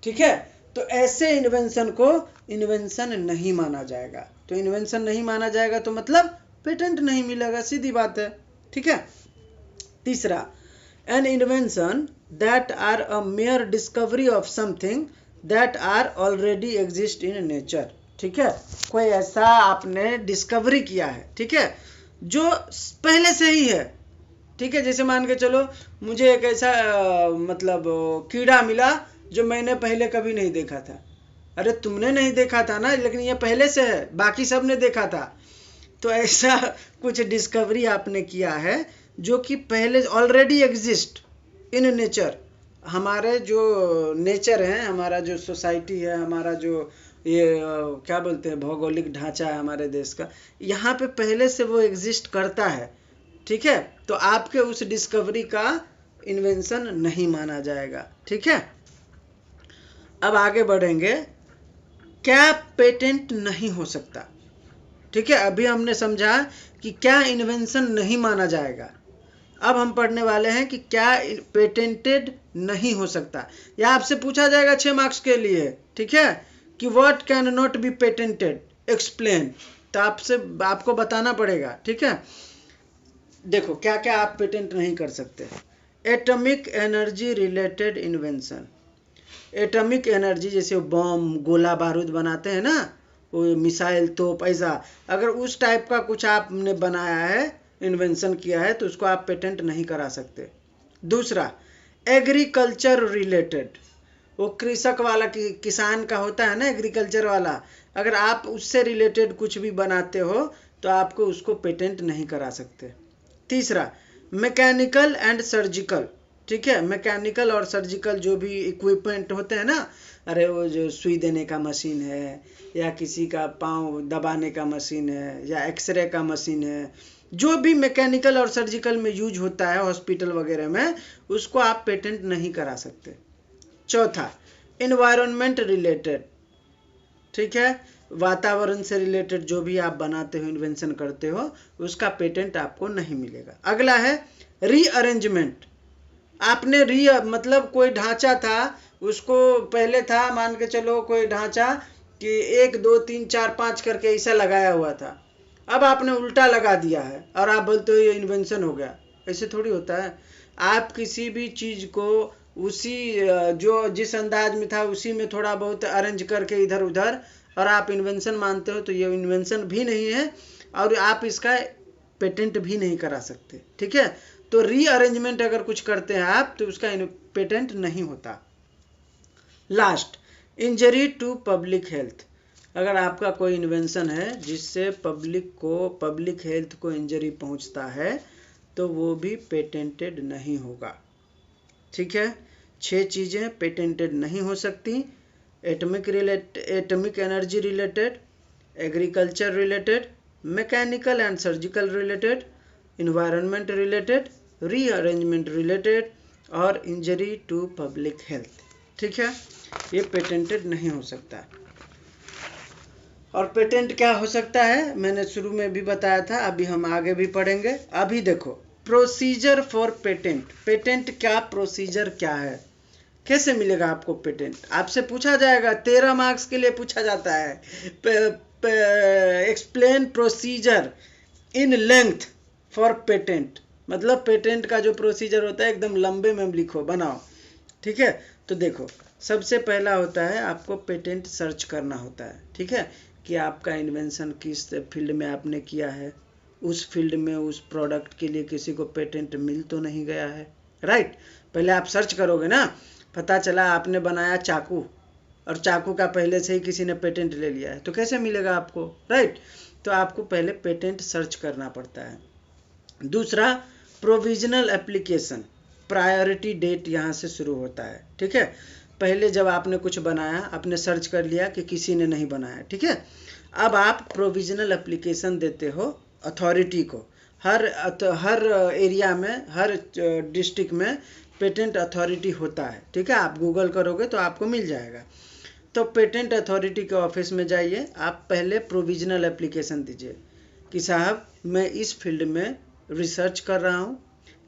ठीक है, तो ऐसे इन्वेंशन को इन्वेंशन नहीं माना जाएगा। तो इन्वेंशन नहीं माना जाएगा तो मतलब पेटेंट नहीं मिलेगा, सीधी बात है। ठीक है, तीसरा an invention that are a mere discovery of something that are already exist in nature. ठीक है, कोई ऐसा आपने डिस्कवरी किया है, ठीक है, जो पहले से ही है। ठीक है, जैसे मान के चलो मुझे एक ऐसा मतलब कीड़ा मिला जो मैंने पहले कभी नहीं देखा था, अरे तुमने नहीं देखा था ना, लेकिन ये पहले से है, बाकी सब ने देखा था। तो ऐसा कुछ डिस्कवरी आपने किया है जो कि पहले ऑलरेडी एग्जिस्ट इन नेचर। हमारे जो नेचर है, हमारा जो सोसाइटी है, हमारा जो ये क्या बोलते हैं भौगोलिक ढांचा है हमारे देश का, यहाँ पे पहले से वो एग्जिस्ट करता है। ठीक है, तो आपके उस डिस्कवरी का इन्वेंशन नहीं माना जाएगा। ठीक है, अब आगे बढ़ेंगे। क्या पेटेंट नहीं हो सकता? ठीक है, अभी हमने समझा कि क्या इन्वेंशन नहीं माना जाएगा। अब हम पढ़ने वाले हैं कि क्या पेटेंटेड नहीं हो सकता। यह आपसे पूछा जाएगा 6 मार्क्स के लिए। ठीक है, कि what can not be patented, explain. तो आपको बताना पड़ेगा। ठीक है, देखो क्या क्या आप पेटेंट नहीं कर सकते। Atomic energy related invention. Atomic energy जैसे बम, गोला बारूद बनाते हैं ना, वो मिसाइल, तोप, ऐसा अगर उस टाइप का कुछ आपने बनाया है, इन्वेंशन किया है, तो उसको आप पेटेंट नहीं करा सकते। दूसरा, एग्रीकल्चर रिलेटेड, वो कृषक वाला किसान का होता है ना, एग्रीकल्चर वाला, अगर आप उससे रिलेटेड कुछ भी बनाते हो तो आपको उसको पेटेंट नहीं करा सकते। तीसरा, मैकेनिकल एंड सर्जिकल। ठीक है, मैकेनिकल और सर्जिकल जो भी इक्विपमेंट होते हैं ना, अरे वो जो सुई देने का मशीन है, या किसी का पाँव दबाने का मशीन है, या एक्सरे का मशीन है, जो भी मैकेनिकल और सर्जिकल में यूज होता है हॉस्पिटल वगैरह में, उसको आप पेटेंट नहीं करा सकते। चौथा, इन्वायरमेंट रिलेटेड। ठीक है, वातावरण से रिलेटेड जो भी आप बनाते हो, इन्वेंशन करते हो, उसका पेटेंट आपको नहीं मिलेगा। अगला है रीअरेंजमेंट। आपने मतलब कोई ढांचा था, उसको पहले था, मान के चलो कोई ढांचा कि 1 2 3 4 5 करके ऐसा लगाया हुआ था, अब आपने उल्टा लगा दिया है और आप बोलते हो ये इन्वेंशन हो गया। ऐसे थोड़ी होता है। आप किसी भी चीज़ को उसी जो जिस अंदाज में था उसी में थोड़ा बहुत अरेंज करके इधर उधर, और आप इन्वेंशन मानते हो, तो ये इन्वेंशन भी नहीं है और आप इसका पेटेंट भी नहीं करा सकते। ठीक है, तो रीअरेंजमेंट अगर कुछ करते हैं आप, तो उसका पेटेंट नहीं होता। Last, injury to public health. अगर आपका कोई इन्वेंशन है जिससे पब्लिक हेल्थ को इंजरी पहुंचता है, तो वो भी पेटेंटेड नहीं होगा। ठीक है, 6 चीज़ें पेटेंटेड नहीं हो सकती। Atomic energy related, agriculture related, mechanical and surgical related, environment related, rearrangement related, और इंजरी टू पब्लिक हेल्थ। ठीक है, ये पेटेंटेड नहीं हो सकता। और पेटेंट क्या हो सकता है मैंने शुरू में भी बताया था, अभी हम आगे भी पढ़ेंगे। अभी देखो, प्रोसीजर फॉर पेटेंट। पेटेंट क्या प्रोसीजर क्या है, कैसे मिलेगा आपको पेटेंट, आपसे पूछा जाएगा। 13 मार्क्स के लिए पूछा जाता है। Explain procedure in length for patent, मतलब पेटेंट का जो प्रोसीजर होता है एकदम लंबे में लिखो, बनाओ। ठीक है, तो देखो, सबसे पहला होता है आपको पेटेंट सर्च करना होता है। ठीक है, कि आपका इन्वेंशन किस फील्ड में आपने किया है, उस फील्ड में उस प्रोडक्ट के लिए किसी को पेटेंट मिल तो नहीं गया है। राइट, पहले आप सर्च करोगे ना। पता चला आपने बनाया चाकू, और चाकू का पहले से ही किसी ने पेटेंट ले लिया है, तो कैसे मिलेगा आपको। राइट, तो आपको पहले पेटेंट सर्च करना पड़ता है। दूसरा, प्रोविजनल एप्लीकेशन। प्रायोरिटी डेट यहाँ से शुरू होता है। ठीक है, पहले जब आपने कुछ बनाया, आपने सर्च कर लिया कि किसी ने नहीं बनाया। ठीक है, अब आप प्रोविजनल एप्लीकेशन देते हो अथॉरिटी को। हर एरिया में, हर डिस्ट्रिक्ट में पेटेंट अथॉरिटी होता है। ठीक है, आप गूगल करोगे तो आपको मिल जाएगा। तो पेटेंट अथॉरिटी के ऑफिस में जाइए, आप पहले प्रोविजनल एप्लीकेशन दीजिए कि साहब मैं इस फील्ड में रिसर्च कर रहा हूँ,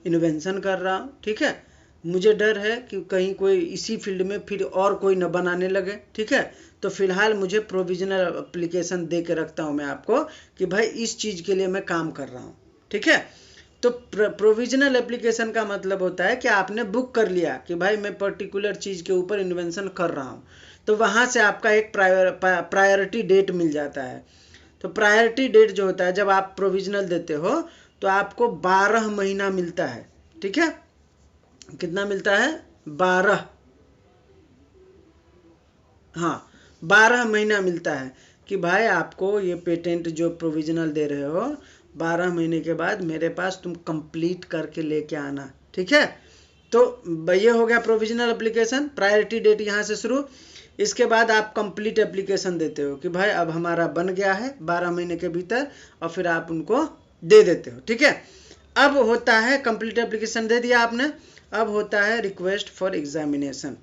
इन्वेंशन कर रहा हूँ। ठीक है, मुझे डर है कि कहीं कोई इसी फील्ड में फिर और कोई न बनाने लगे। ठीक है, तो फिलहाल मुझे प्रोविजनल एप्लीकेशन दे के रखता हूँ मैं आपको कि भाई इस चीज़ के लिए मैं काम कर रहा हूँ। ठीक है, तो प्रोविजनल एप्लीकेशन का मतलब होता है कि आपने बुक कर लिया कि भाई मैं पर्टिकुलर चीज़ के ऊपर इन्वेंशन कर रहा हूँ, तो वहाँ से आपका एक प्रायोरिटी डेट मिल जाता है। तो प्रायोरिटी डेट जो होता है, जब आप प्रोविजनल देते हो तो आपको 12 महीना मिलता है। ठीक है, कितना मिलता है, 12। हाँ, 12 महीना मिलता है कि भाई आपको ये पेटेंट जो प्रोविजनल दे रहे हो 12 महीने के बाद मेरे पास तुम कंप्लीट करके लेके आना, ठीक है। तो ये हो गया प्रोविजनल एप्लीकेशन, प्रायोरिटी डेट यहाँ से शुरू। इसके बाद आप कंप्लीट एप्लीकेशन देते हो कि भाई अब हमारा बन गया है 12 महीने के भीतर, और फिर आप उनको दे देते हो, ठीक है। अब होता है कंप्लीट एप्लीकेशन दे दिया आपने, अब होता है रिक्वेस्ट फॉर एग्जामिनेशन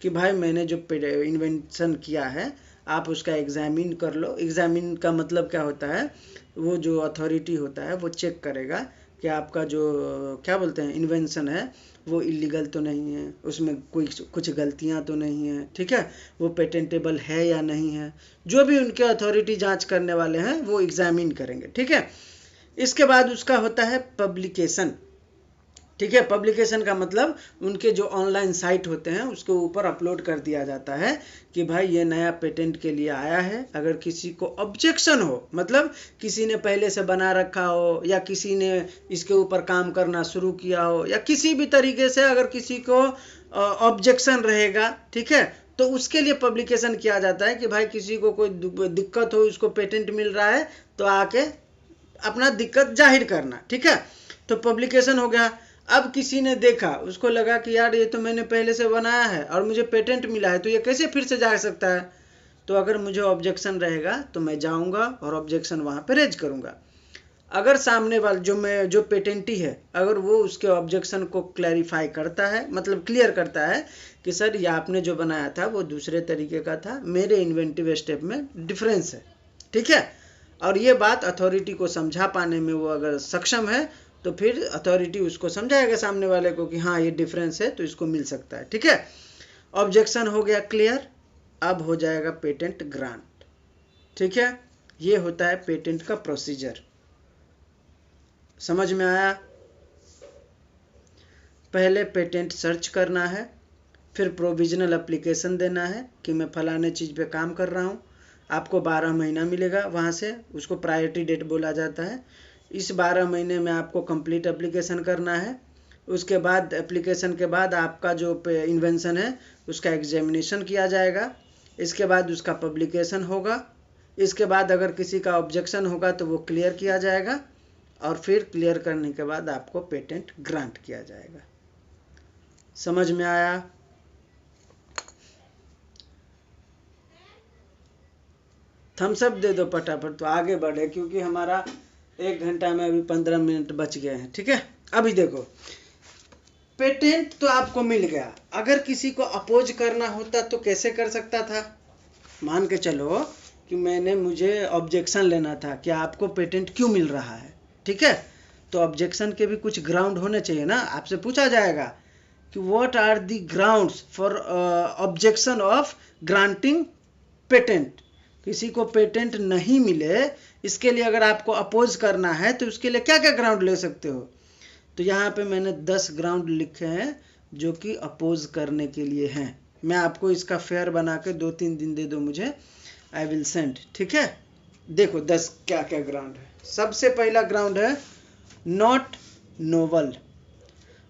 कि भाई मैंने जो इन्वेंशन किया है आप उसका एग्जामिन कर लो। एग्जामिन का मतलब क्या होता है, वो जो अथॉरिटी होता है वो चेक करेगा कि आपका जो क्या बोलते हैं इन्वेंशन है वो इलीगल तो नहीं है, उसमें कोई कुछ गलतियां तो नहीं है, ठीक है, वो पेटेंटेबल है या नहीं है, जो भी उनके अथॉरिटी जांच करने वाले हैं वो एग्जामिन करेंगे, ठीक है। इसके बाद उसका होता है पब्लिकेशन, ठीक है। पब्लिकेशन का मतलब उनके जो ऑनलाइन साइट होते हैं उसके ऊपर अपलोड कर दिया जाता है कि भाई ये नया पेटेंट के लिए आया है। अगर किसी को ऑब्जेक्शन हो, मतलब किसी ने पहले से बना रखा हो या किसी ने इसके ऊपर काम करना शुरू किया हो या किसी भी तरीके से अगर किसी को ऑब्जेक्शन रहेगा, ठीक है, तो उसके लिए पब्लिकेशन किया जाता है कि भाई किसी को कोई दिक्कत हो, उसको पेटेंट मिल रहा है तो आके अपना दिक्कत जाहिर करना, ठीक है। तो पब्लिकेशन हो गया। अब किसी ने देखा, उसको लगा कि यार ये तो मैंने पहले से बनाया है और मुझे पेटेंट मिला है तो ये कैसे फिर से जा सकता है, तो अगर मुझे ऑब्जेक्शन रहेगा तो मैं जाऊंगा और ऑब्जेक्शन वहां पे रेज करूंगा। अगर सामने वाला जो पेटेंटी है अगर वो उसके ऑब्जेक्शन को क्लैरिफाई करता है, मतलब क्लियर करता है कि सर ये आपने जो बनाया था वो दूसरे तरीके का था, मेरे इन्वेंटिव स्टेप में डिफरेंस है, ठीक है, और ये बात अथॉरिटी को समझा पाने में वो अगर सक्षम है तो फिर अथॉरिटी उसको समझाएगा सामने वाले को कि हाँ ये डिफरेंस है तो इसको मिल सकता है, ठीक है। ऑब्जेक्शन हो गया क्लियर, अब हो जाएगा पेटेंट ग्रांट, ठीक है। ये होता है पेटेंट का प्रोसीजर, समझ में आया। पहले पेटेंट सर्च करना है, फिर प्रोविजनल एप्लीकेशन देना है कि मैं फलाने चीज़ पे काम कर रहा हूँ, आपको 12 महीना मिलेगा वहाँ से, उसको प्रायोरिटी डेट बोला जाता है। इस 12 महीने में आपको कंप्लीट एप्लीकेशन करना है। उसके बाद एप्लीकेशन के बाद आपका जो इन्वेंशन है उसका एग्जामिनेशन किया जाएगा। इसके बाद उसका पब्लिकेशन होगा। इसके बाद अगर किसी का ऑब्जेक्शन होगा तो वो क्लियर किया जाएगा और फिर क्लियर करने के बाद आपको पेटेंट ग्रांट किया जाएगा। समझ में आया? थम्स अप दे दो फटाफट तो आगे बढ़े, क्योंकि हमारा 1 घंटा में अभी 15 मिनट बच गए हैं, ठीक है। अभी देखो, पेटेंट तो आपको मिल गया, अगर किसी को अपोज करना होता तो कैसे कर सकता था? मान के चलो कि मुझे ऑब्जेक्शन लेना था कि आपको पेटेंट क्यों मिल रहा है, ठीक है, तो ऑब्जेक्शन के भी कुछ ग्राउंड होने चाहिए ना। आपसे पूछा जाएगा कि what are the grounds for objection of granting patent. किसी को पेटेंट नहीं मिले इसके लिए अगर आपको अपोज करना है तो उसके लिए क्या क्या ग्राउंड ले सकते हो, तो यहाँ पे मैंने 10 ग्राउंड लिखे हैं जो कि अपोज करने के लिए हैं। मैं आपको इसका फेयर बना के 2-3 दिन दे दो मुझे, आई विल सेंड, ठीक है। देखो 10 क्या क्या ग्राउंड है। सबसे पहला ग्राउंड है नॉट नोवल।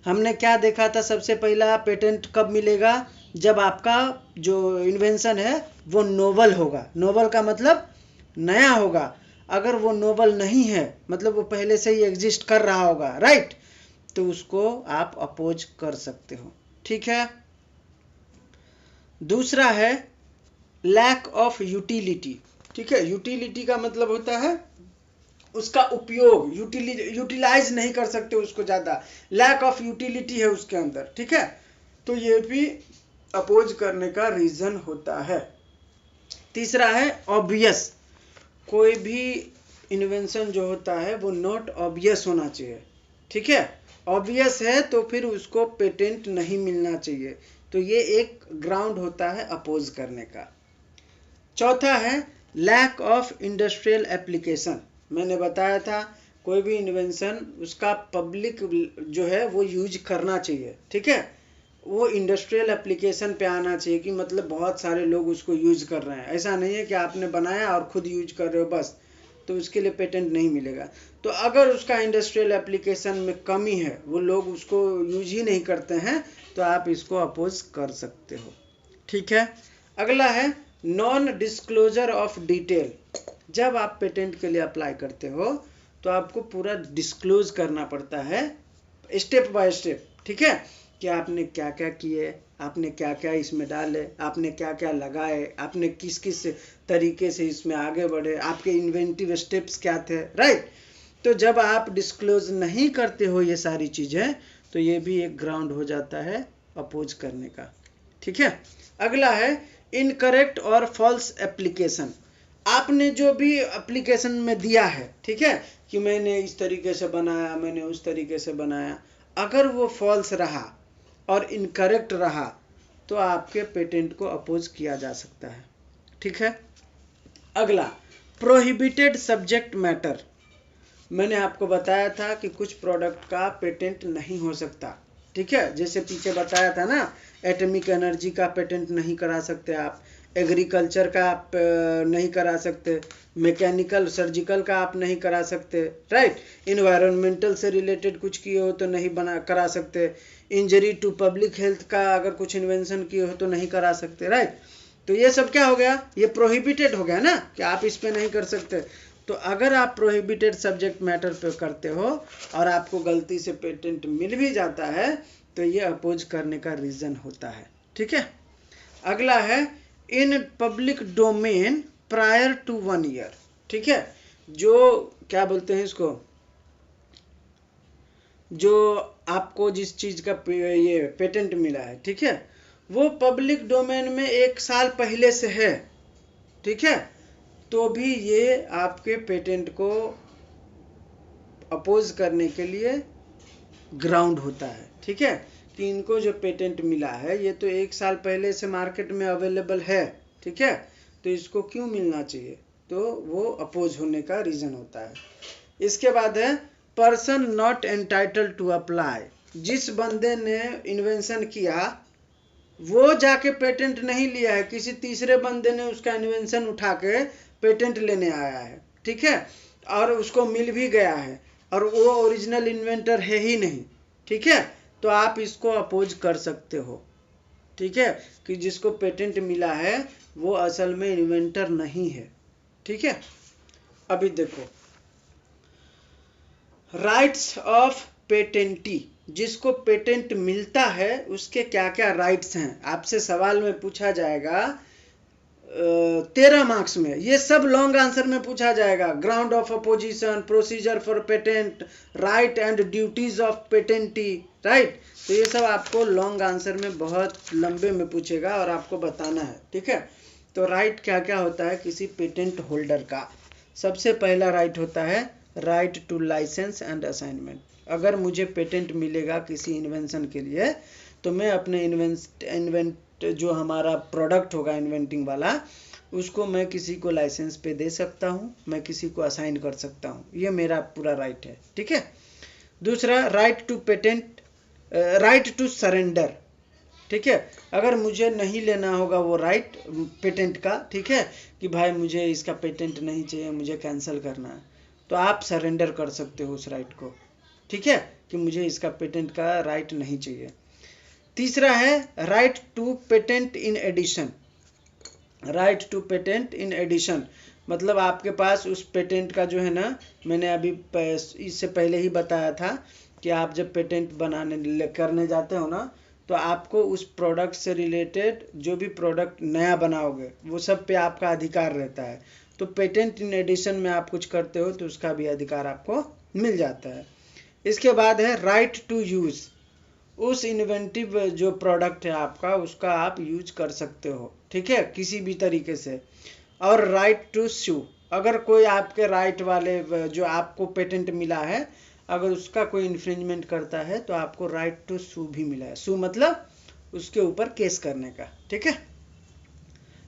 हमने क्या देखा था, सबसे पहला पेटेंट कब मिलेगा, जब आपका जो इन्वेंशन है वो नोवल होगा। नोवल का मतलब नया होगा। अगर वो नोवल नहीं है मतलब वो पहले से ही एग्जिस्ट कर रहा होगा, राइट, तो उसको आप अपोज कर सकते हो, ठीक है। दूसरा है लैक ऑफ यूटिलिटी, ठीक है। यूटिलिटी का मतलब होता है उसका उपयोग, यूटिलाइज नहीं कर सकते उसको ज़्यादा, लैक ऑफ यूटिलिटी है उसके अंदर, ठीक है, तो ये भी अपोज करने का रीज़न होता है। तीसरा है ऑब्वियस। कोई भी इन्वेंशन जो होता है वो नॉट ऑब्वियस होना चाहिए, ठीक है। ऑब्वियस है तो फिर उसको पेटेंट नहीं मिलना चाहिए, तो ये एक ग्राउंड होता है अपोज करने का। चौथा है लैक ऑफ इंडस्ट्रियल एप्लीकेशन। मैंने बताया था कोई भी इन्वेंशन उसका पब्लिक जो है वो यूज करना चाहिए, ठीक है, वो इंडस्ट्रियल एप्लीकेशन पे आना चाहिए कि मतलब बहुत सारे लोग उसको यूज कर रहे हैं। ऐसा नहीं है कि आपने बनाया और खुद यूज कर रहे हो बस, तो उसके लिए पेटेंट नहीं मिलेगा। तो अगर उसका इंडस्ट्रियल एप्लीकेशन में कमी है, वो लोग उसको यूज ही नहीं करते हैं, तो आप इसको अपोज कर सकते हो, ठीक है। अगला है नॉन डिस्क्लोजर ऑफ डिटेल। जब आप पेटेंट के लिए अप्लाई करते हो तो आपको पूरा डिस्क्लोज करना पड़ता है स्टेप बाय स्टेप, ठीक है, कि आपने क्या क्या किए, आपने क्या क्या इसमें डाले, आपने क्या क्या लगाए, आपने किस किस तरीके से इसमें आगे बढ़े, आपके इन्वेंटिव स्टेप्स क्या थे, राइट। तो जब आप डिस्क्लोज नहीं करते हो ये सारी चीज़ें, तो ये भी एक ग्राउंड हो जाता है अपोज करने का, ठीक है। अगला है इनकरेक्ट और फॉल्स एप्लीकेशन। आपने जो भी एप्लीकेशन में दिया है, ठीक है, कि मैंने इस तरीके से बनाया, मैंने उस तरीके से बनाया, अगर वो फॉल्स रहा और इनकरेक्ट रहा तो आपके पेटेंट को अपोज किया जा सकता है, ठीक है। अगला प्रोहिबिटेड सब्जेक्ट मैटर। मैंने आपको बताया था कि कुछ प्रोडक्ट का पेटेंट नहीं हो सकता, ठीक है, जैसे पीछे बताया था ना, एटॉमिक एनर्जी का पेटेंट नहीं करा सकते आप, एग्रीकल्चर का आप नहीं करा सकते, मैकेनिकल सर्जिकल का आप नहीं करा सकते, राइट। इन्वायरमेंटल से रिलेटेड कुछ किए हो तो नहीं बना करा सकते, इंजरी टू पब्लिक हेल्थ का अगर कुछ इन्वेंशन किए हो तो नहीं करा सकते, राइट। तो ये सब क्या हो गया, ये प्रोहिबिटेड हो गया ना, कि आप इस पे नहीं कर सकते। तो अगर आप प्रोहिबिटेड सब्जेक्ट मैटर पे करते हो और आपको गलती से पेटेंट मिल भी जाता है तो ये अपोज करने का रीजन होता है, ठीक है। अगला है in public domain prior to 1 year, ठीक है, जो क्या बोलते हैं इसको, जो आपको जिस चीज का ये पेटेंट मिला है, ठीक है, वो पब्लिक डोमेन में 1 साल पहले से है, ठीक है, तो भी ये आपके पेटेंट को अपोज करने के लिए ग्राउंड होता है, ठीक है, कि इनको जो पेटेंट मिला है ये तो 1 साल पहले से मार्केट में अवेलेबल है, ठीक है, तो इसको क्यों मिलना चाहिए, तो वो अपोज होने का रीजन होता है। इसके बाद है person not entitled to apply. जिस बंदे ने इन्वेंशन किया वो जाके पेटेंट नहीं लिया है, किसी तीसरे बंदे ने उसका इन्वेंशन उठा के पेटेंट लेने आया है, ठीक है, और उसको मिल भी गया है और वो ओरिजिनल इन्वेंटर है ही नहीं, ठीक है, तो आप इसको अपोज कर सकते हो, ठीक है, कि जिसको पेटेंट मिला है वो असल में इन्वेंटर नहीं है, ठीक है। अभी देखो राइट्स ऑफ पेटेंटी, जिसको पेटेंट मिलता है उसके क्या क्या राइट्स हैं, आपसे सवाल में पूछा जाएगा 13 मार्क्स में, ये सब लॉन्ग आंसर में पूछा जाएगा। Ground of opposition, procedure for patent, right and duties of patentee, right, तो ये सब आपको लॉन्ग आंसर में बहुत लंबे में पूछेगा और आपको बताना है, ठीक है। तो राइट क्या क्या होता है किसी पेटेंट होल्डर का, सबसे पहला राइट होता है right to license and assignment. अगर मुझे पेटेंट मिलेगा किसी इन्वेंशन के लिए तो मैं अपने इन्वेंट जो हमारा प्रोडक्ट होगा इन्वेंटिंग वाला उसको मैं किसी को लाइसेंस पे दे सकता हूँ, मैं किसी को असाइन कर सकता हूँ, ये मेरा पूरा राइट है, ठीक है। दूसरा right to patent, right to surrender, ठीक है, अगर मुझे नहीं लेना होगा वो राइट पेटेंट का, ठीक है, कि भाई मुझे इसका पेटेंट नहीं चाहिए, मुझे कैंसिल करना है, तो आप सरेंडर कर सकते हो उस राइट को, ठीक है, कि मुझे इसका पेटेंट का राइट नहीं चाहिए। तीसरा है right to patent in addition. Right to patent in addition मतलब आपके पास उस पेटेंट का जो है ना, मैंने अभी इससे पहले ही बताया था कि आप जब पेटेंट बनाने करने जाते हो ना तो आपको उस प्रोडक्ट से रिलेटेड जो भी प्रोडक्ट नया बनाओगे वो सब पे आपका अधिकार रहता है। तो पेटेंट इन एडिशन में आप कुछ करते हो तो उसका भी अधिकार आपको मिल जाता है। इसके बाद है राइट टू यूज़, उस इन्वेंटिव जो प्रोडक्ट है आपका उसका आप यूज कर सकते हो, ठीक है, किसी भी तरीके से। और राइट टू सू, अगर कोई आपके राइट वाले जो आपको पेटेंट मिला है अगर उसका कोई इन्फ्रिंजमेंट करता है तो आपको राइट टू सू भी मिला है। सू मतलब उसके ऊपर केस करने का, ठीक है,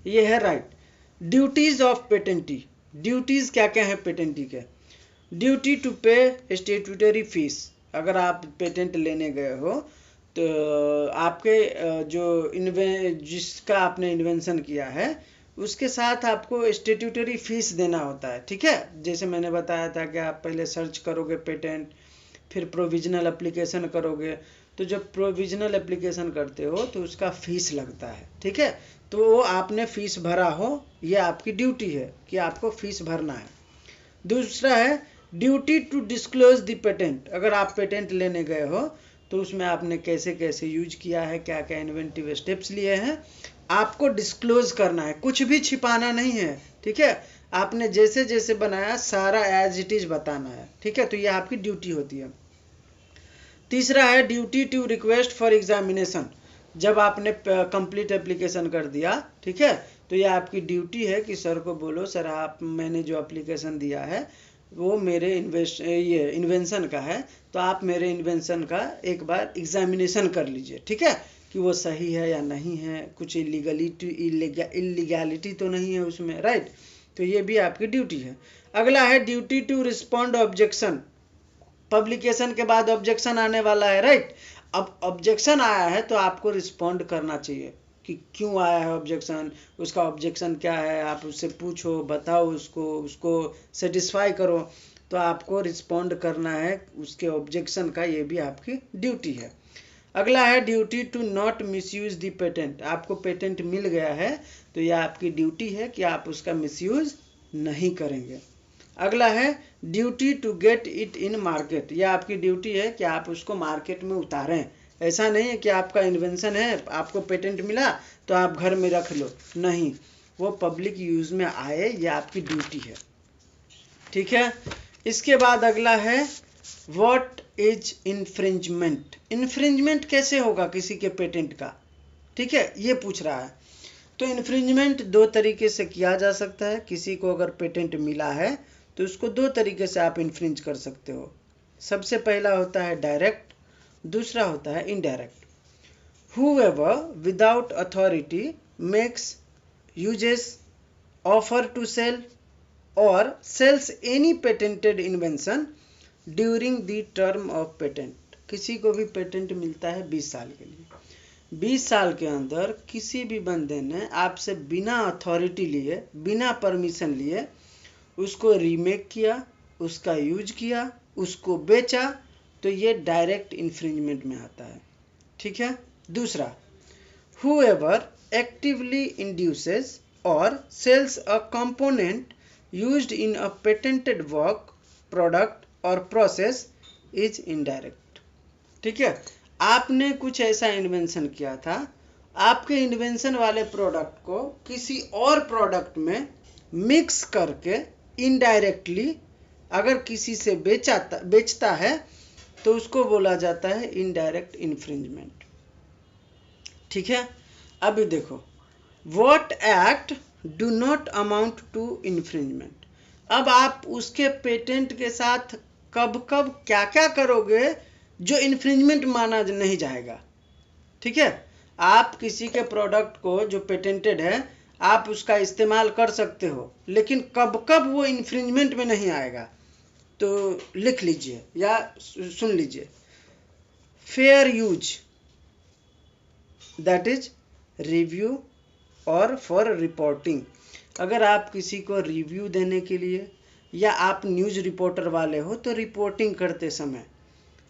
ये है राइट। ड्यूटीज ऑफ पेटेंटी, ड्यूटीज क्या क्या है पेटेंटी के, ड्यूटी टू पे स्टेट्यूटरी फीस, अगर आप पेटेंट लेने गए हो तो आपके जो जिसका आपने इन्वेंशन किया है उसके साथ आपको स्टेट्यूटरी फीस देना होता है, ठीक है। जैसे मैंने बताया था कि आप पहले सर्च करोगे पेटेंट, फिर प्रोविजनल एप्लीकेशन करोगे। तो जब प्रोविजनल एप्लीकेशन करते हो तो उसका फीस लगता है, ठीक है। तो वो आपने फीस भरा हो, ये आपकी ड्यूटी है कि आपको फीस भरना है। दूसरा है duty to disclose the patent. अगर आप पेटेंट लेने गए हो तो उसमें आपने कैसे कैसे यूज किया है, क्या क्या इन्वेंटिव स्टेप्स लिए हैं, आपको डिस्क्लोज करना है, कुछ भी छिपाना नहीं है, ठीक है। आपने जैसे जैसे बनाया सारा एज इट इज बताना है, ठीक है। तो ये आपकी ड्यूटी होती है। तीसरा है duty to request for examination. जब आपने कंप्लीट एप्लीकेशन कर दिया, ठीक है, तो ये आपकी ड्यूटी है कि सर को बोलो सर आप मैंने जो एप्लीकेशन दिया है वो मेरे ये इन्वेंशन का है, तो आप मेरे इन्वेंशन का एक बार एग्जामिनेशन कर लीजिए, ठीक है, कि वो सही है या नहीं है, कुछ इलीगैलिटी तो नहीं है उसमें, राइट। तो ये भी आपकी ड्यूटी है। अगला है duty to respond objection. Publication के बाद ऑब्जेक्शन आने वाला है, राइट। अब ऑब्जेक्शन आया है तो आपको रिस्पॉन्ड करना चाहिए कि क्यों आया है ऑब्जेक्शन, उसका ऑब्जेक्शन क्या है, आप उससे पूछो, बताओ, उसको सेटिस्फाई करो। तो आपको रिस्पॉन्ड करना है उसके ऑब्जेक्शन का, ये भी आपकी ड्यूटी है। अगला है duty to not misuse the patent. आपको पेटेंट मिल गया है तो यह आपकी ड्यूटी है कि आप उसका मिसयूज नहीं करेंगे। अगला है duty to get it in market. यह आपकी ड्यूटी है कि आप उसको मार्केट में उतारें। ऐसा नहीं है कि आपका इन्वेंशन है, आपको पेटेंट मिला तो आप घर में रख लो, नहीं, वो पब्लिक यूज में आए, ये आपकी ड्यूटी है, ठीक है। इसके बाद अगला है व्हाट इज इन्फ्रिंजमेंट। इन्फ्रिंजमेंट कैसे होगा किसी के पेटेंट का, ठीक है, ये पूछ रहा है। तो इन्फ्रिंजमेंट दो तरीके से किया जा सकता है। किसी को अगर पेटेंट मिला है तो उसको दो तरीके से आप इन्फ्रिंज कर सकते हो। सबसे पहला होता है डायरेक्ट, दूसरा होता है indirect. whoever without authority makes, uses, offer to sell or sells any patented invention during the term of patent। किसी को भी पेटेंट मिलता है 20 साल के लिए, 20 साल के अंदर किसी भी बंदे ने आपसे बिना अथॉरिटी लिए, बिना परमिशन लिए उसको रीमेक किया, उसका यूज किया, उसको बेचा, तो ये डायरेक्ट इन्फ्रिंजमेंट में आता है, ठीक है। दूसरा, whoever actively induces or sells a component used in a patented work, product or process is indirect। ठीक है, आपने कुछ ऐसा इन्वेंशन किया था, आपके इन्वेंशन वाले प्रोडक्ट को किसी और प्रोडक्ट में मिक्स करके इनडायरेक्टली अगर किसी से बेचता है तो उसको बोला जाता है इनडायरेक्ट इन्फ्रिंजमेंट, ठीक है। अभी देखो, what act do not amount to infringement. अब आप उसके पेटेंट के साथ कब कब क्या क्या करोगे जो इन्फ्रिंजमेंट माना नहीं जाएगा, ठीक है। आप किसी के प्रोडक्ट को जो पेटेंटेड है आप उसका इस्तेमाल कर सकते हो, लेकिन कब कब वो इन्फ्रिंजमेंट में नहीं आएगा, तो लिख लीजिए या सुन लीजिए। Fair use, that is review और फॉर रिपोर्टिंग। अगर आप किसी को रिव्यू देने के लिए या आप न्यूज़ रिपोर्टर वाले हो तो रिपोर्टिंग करते समय,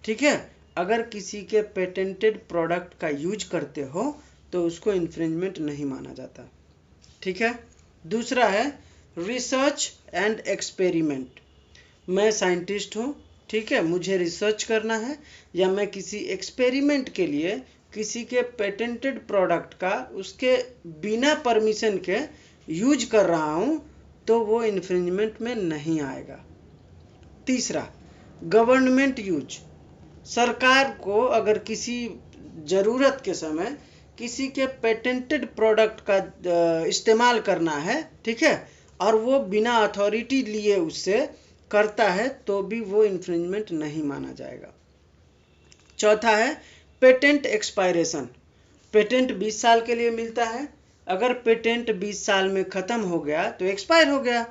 ठीक है, अगर किसी के पेटेंटेड प्रोडक्ट का यूज करते हो तो उसको इन्फ्रिंजमेंट नहीं माना जाता, ठीक है। दूसरा है रिसर्च एंड एक्सपेरिमेंट। मैं साइंटिस्ट हूँ, ठीक है, मुझे रिसर्च करना है या मैं किसी एक्सपेरिमेंट के लिए किसी के पेटेंटेड प्रोडक्ट का उसके बिना परमिशन के यूज कर रहा हूँ तो वो इन्फ्रिंजमेंट में नहीं आएगा। तीसरा, गवर्नमेंट यूज। सरकार को अगर किसी ज़रूरत के समय किसी के पेटेंटेड प्रोडक्ट का इस्तेमाल करना है, ठीक है, और वो बिना अथॉरिटी लिए उससे करता है तो भी वो इन्फ्रिंजमेंट नहीं माना जाएगा। चौथा है पेटेंट एक्सपायरेशन। पेटेंट 20 साल के लिए मिलता है, अगर पेटेंट 20 साल में ख़त्म हो गया तो एक्सपायर हो गया।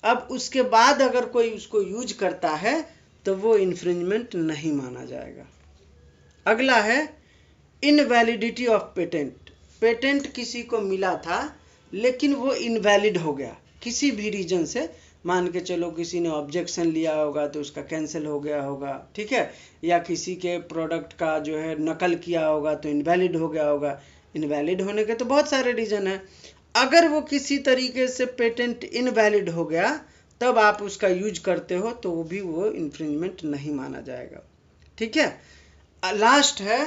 अब उसके बाद अगर कोई उसको यूज करता है तो वो इन्फ्रिंजमेंट नहीं माना जाएगा। अगला है इनवैलिडिटी ऑफ पेटेंट। पेटेंट किसी को मिला था लेकिन वो इनवैलिड हो गया, किसी भी रीजन से मान के चलो किसी ने ऑब्जेक्शन लिया होगा तो उसका कैंसिल हो गया होगा, ठीक है, या किसी के प्रोडक्ट का जो है नकल किया होगा तो इनवैलिड हो गया होगा। इनवैलिड होने के तो बहुत सारे रीज़न हैं। अगर वो किसी तरीके से पेटेंट इनवैलिड हो गया तब आप उसका यूज करते हो तो वो इन्फ्रिंजमेंट नहीं माना जाएगा, ठीक है। लास्ट है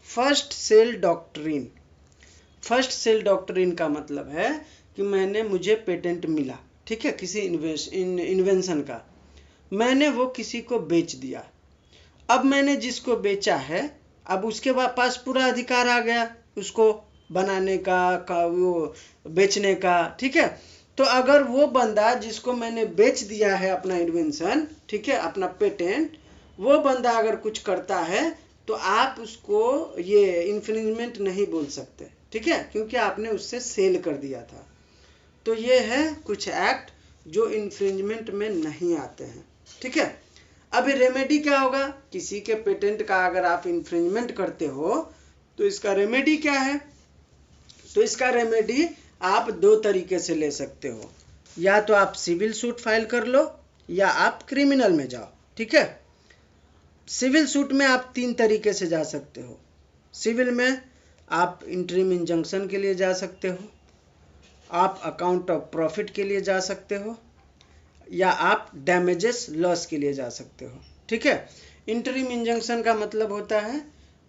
first sale doctrine. First sale doctrine का मतलब है कि मुझे पेटेंट मिला, ठीक है, किसी इन्वेंशन का, मैंने वो किसी को बेच दिया। अब मैंने जिसको बेचा है अब उसके पास पूरा अधिकार आ गया उसको बनाने का वो बेचने का, ठीक है। तो अगर वो बंदा जिसको मैंने बेच दिया है अपना इन्वेंशन, ठीक है, अपना पेटेंट, वो बंदा अगर कुछ करता है तो आप उसको ये इन्फ्रिंजमेंट नहीं बोल सकते, ठीक है, क्योंकि आपने उससे सेल कर दिया था। तो ये है कुछ एक्ट जो इन्फ्रिंजमेंट में नहीं आते हैं, ठीक है। अभी रेमेडी क्या होगा? किसी के पेटेंट का अगर आप इन्फ्रिंजमेंट करते हो तो इसका रेमेडी क्या है? तो इसका रेमेडी आप दो तरीके से ले सकते हो, या तो आप सिविल सूट फाइल कर लो या आप क्रिमिनल में जाओ, ठीक है। सिविल सूट में आप तीन तरीके से जा सकते हो। सिविल में आप इंटरिम इंजंक्शन के लिए जा सकते हो, आप अकाउंट ऑफ प्रॉफिट के लिए जा सकते हो, या आप डैमेजेस लॉस के लिए जा सकते हो, ठीक है। इंटरिम इंजंक्शन का मतलब होता है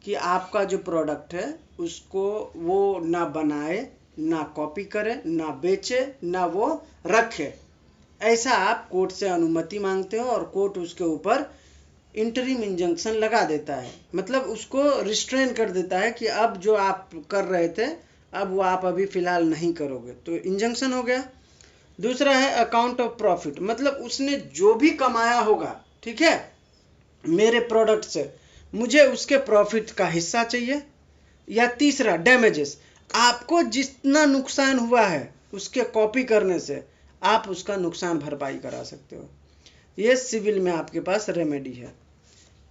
कि आपका जो प्रोडक्ट है उसको वो ना बनाए, ना कॉपी करे, ना बेचे, ना वो रखे, ऐसा आप कोर्ट से अनुमति मांगते हो और कोर्ट उसके ऊपर इंटरिम इंजंक्शन लगा देता है, मतलब उसको रिस्ट्रेन कर देता है कि अब जो आप कर रहे थे अब वो आप अभी फ़िलहाल नहीं करोगे, तो इंजंक्शन हो गया। दूसरा है अकाउंट ऑफ प्रॉफिट, मतलब उसने जो भी कमाया होगा, ठीक है, मेरे प्रोडक्ट से मुझे उसके प्रॉफिट का हिस्सा चाहिए। या तीसरा डैमेजेस, आपको जितना नुकसान हुआ है उसके कॉपी करने से आप उसका नुकसान भरपाई करा सकते हो। ये सिविल में आपके पास रेमेडी है।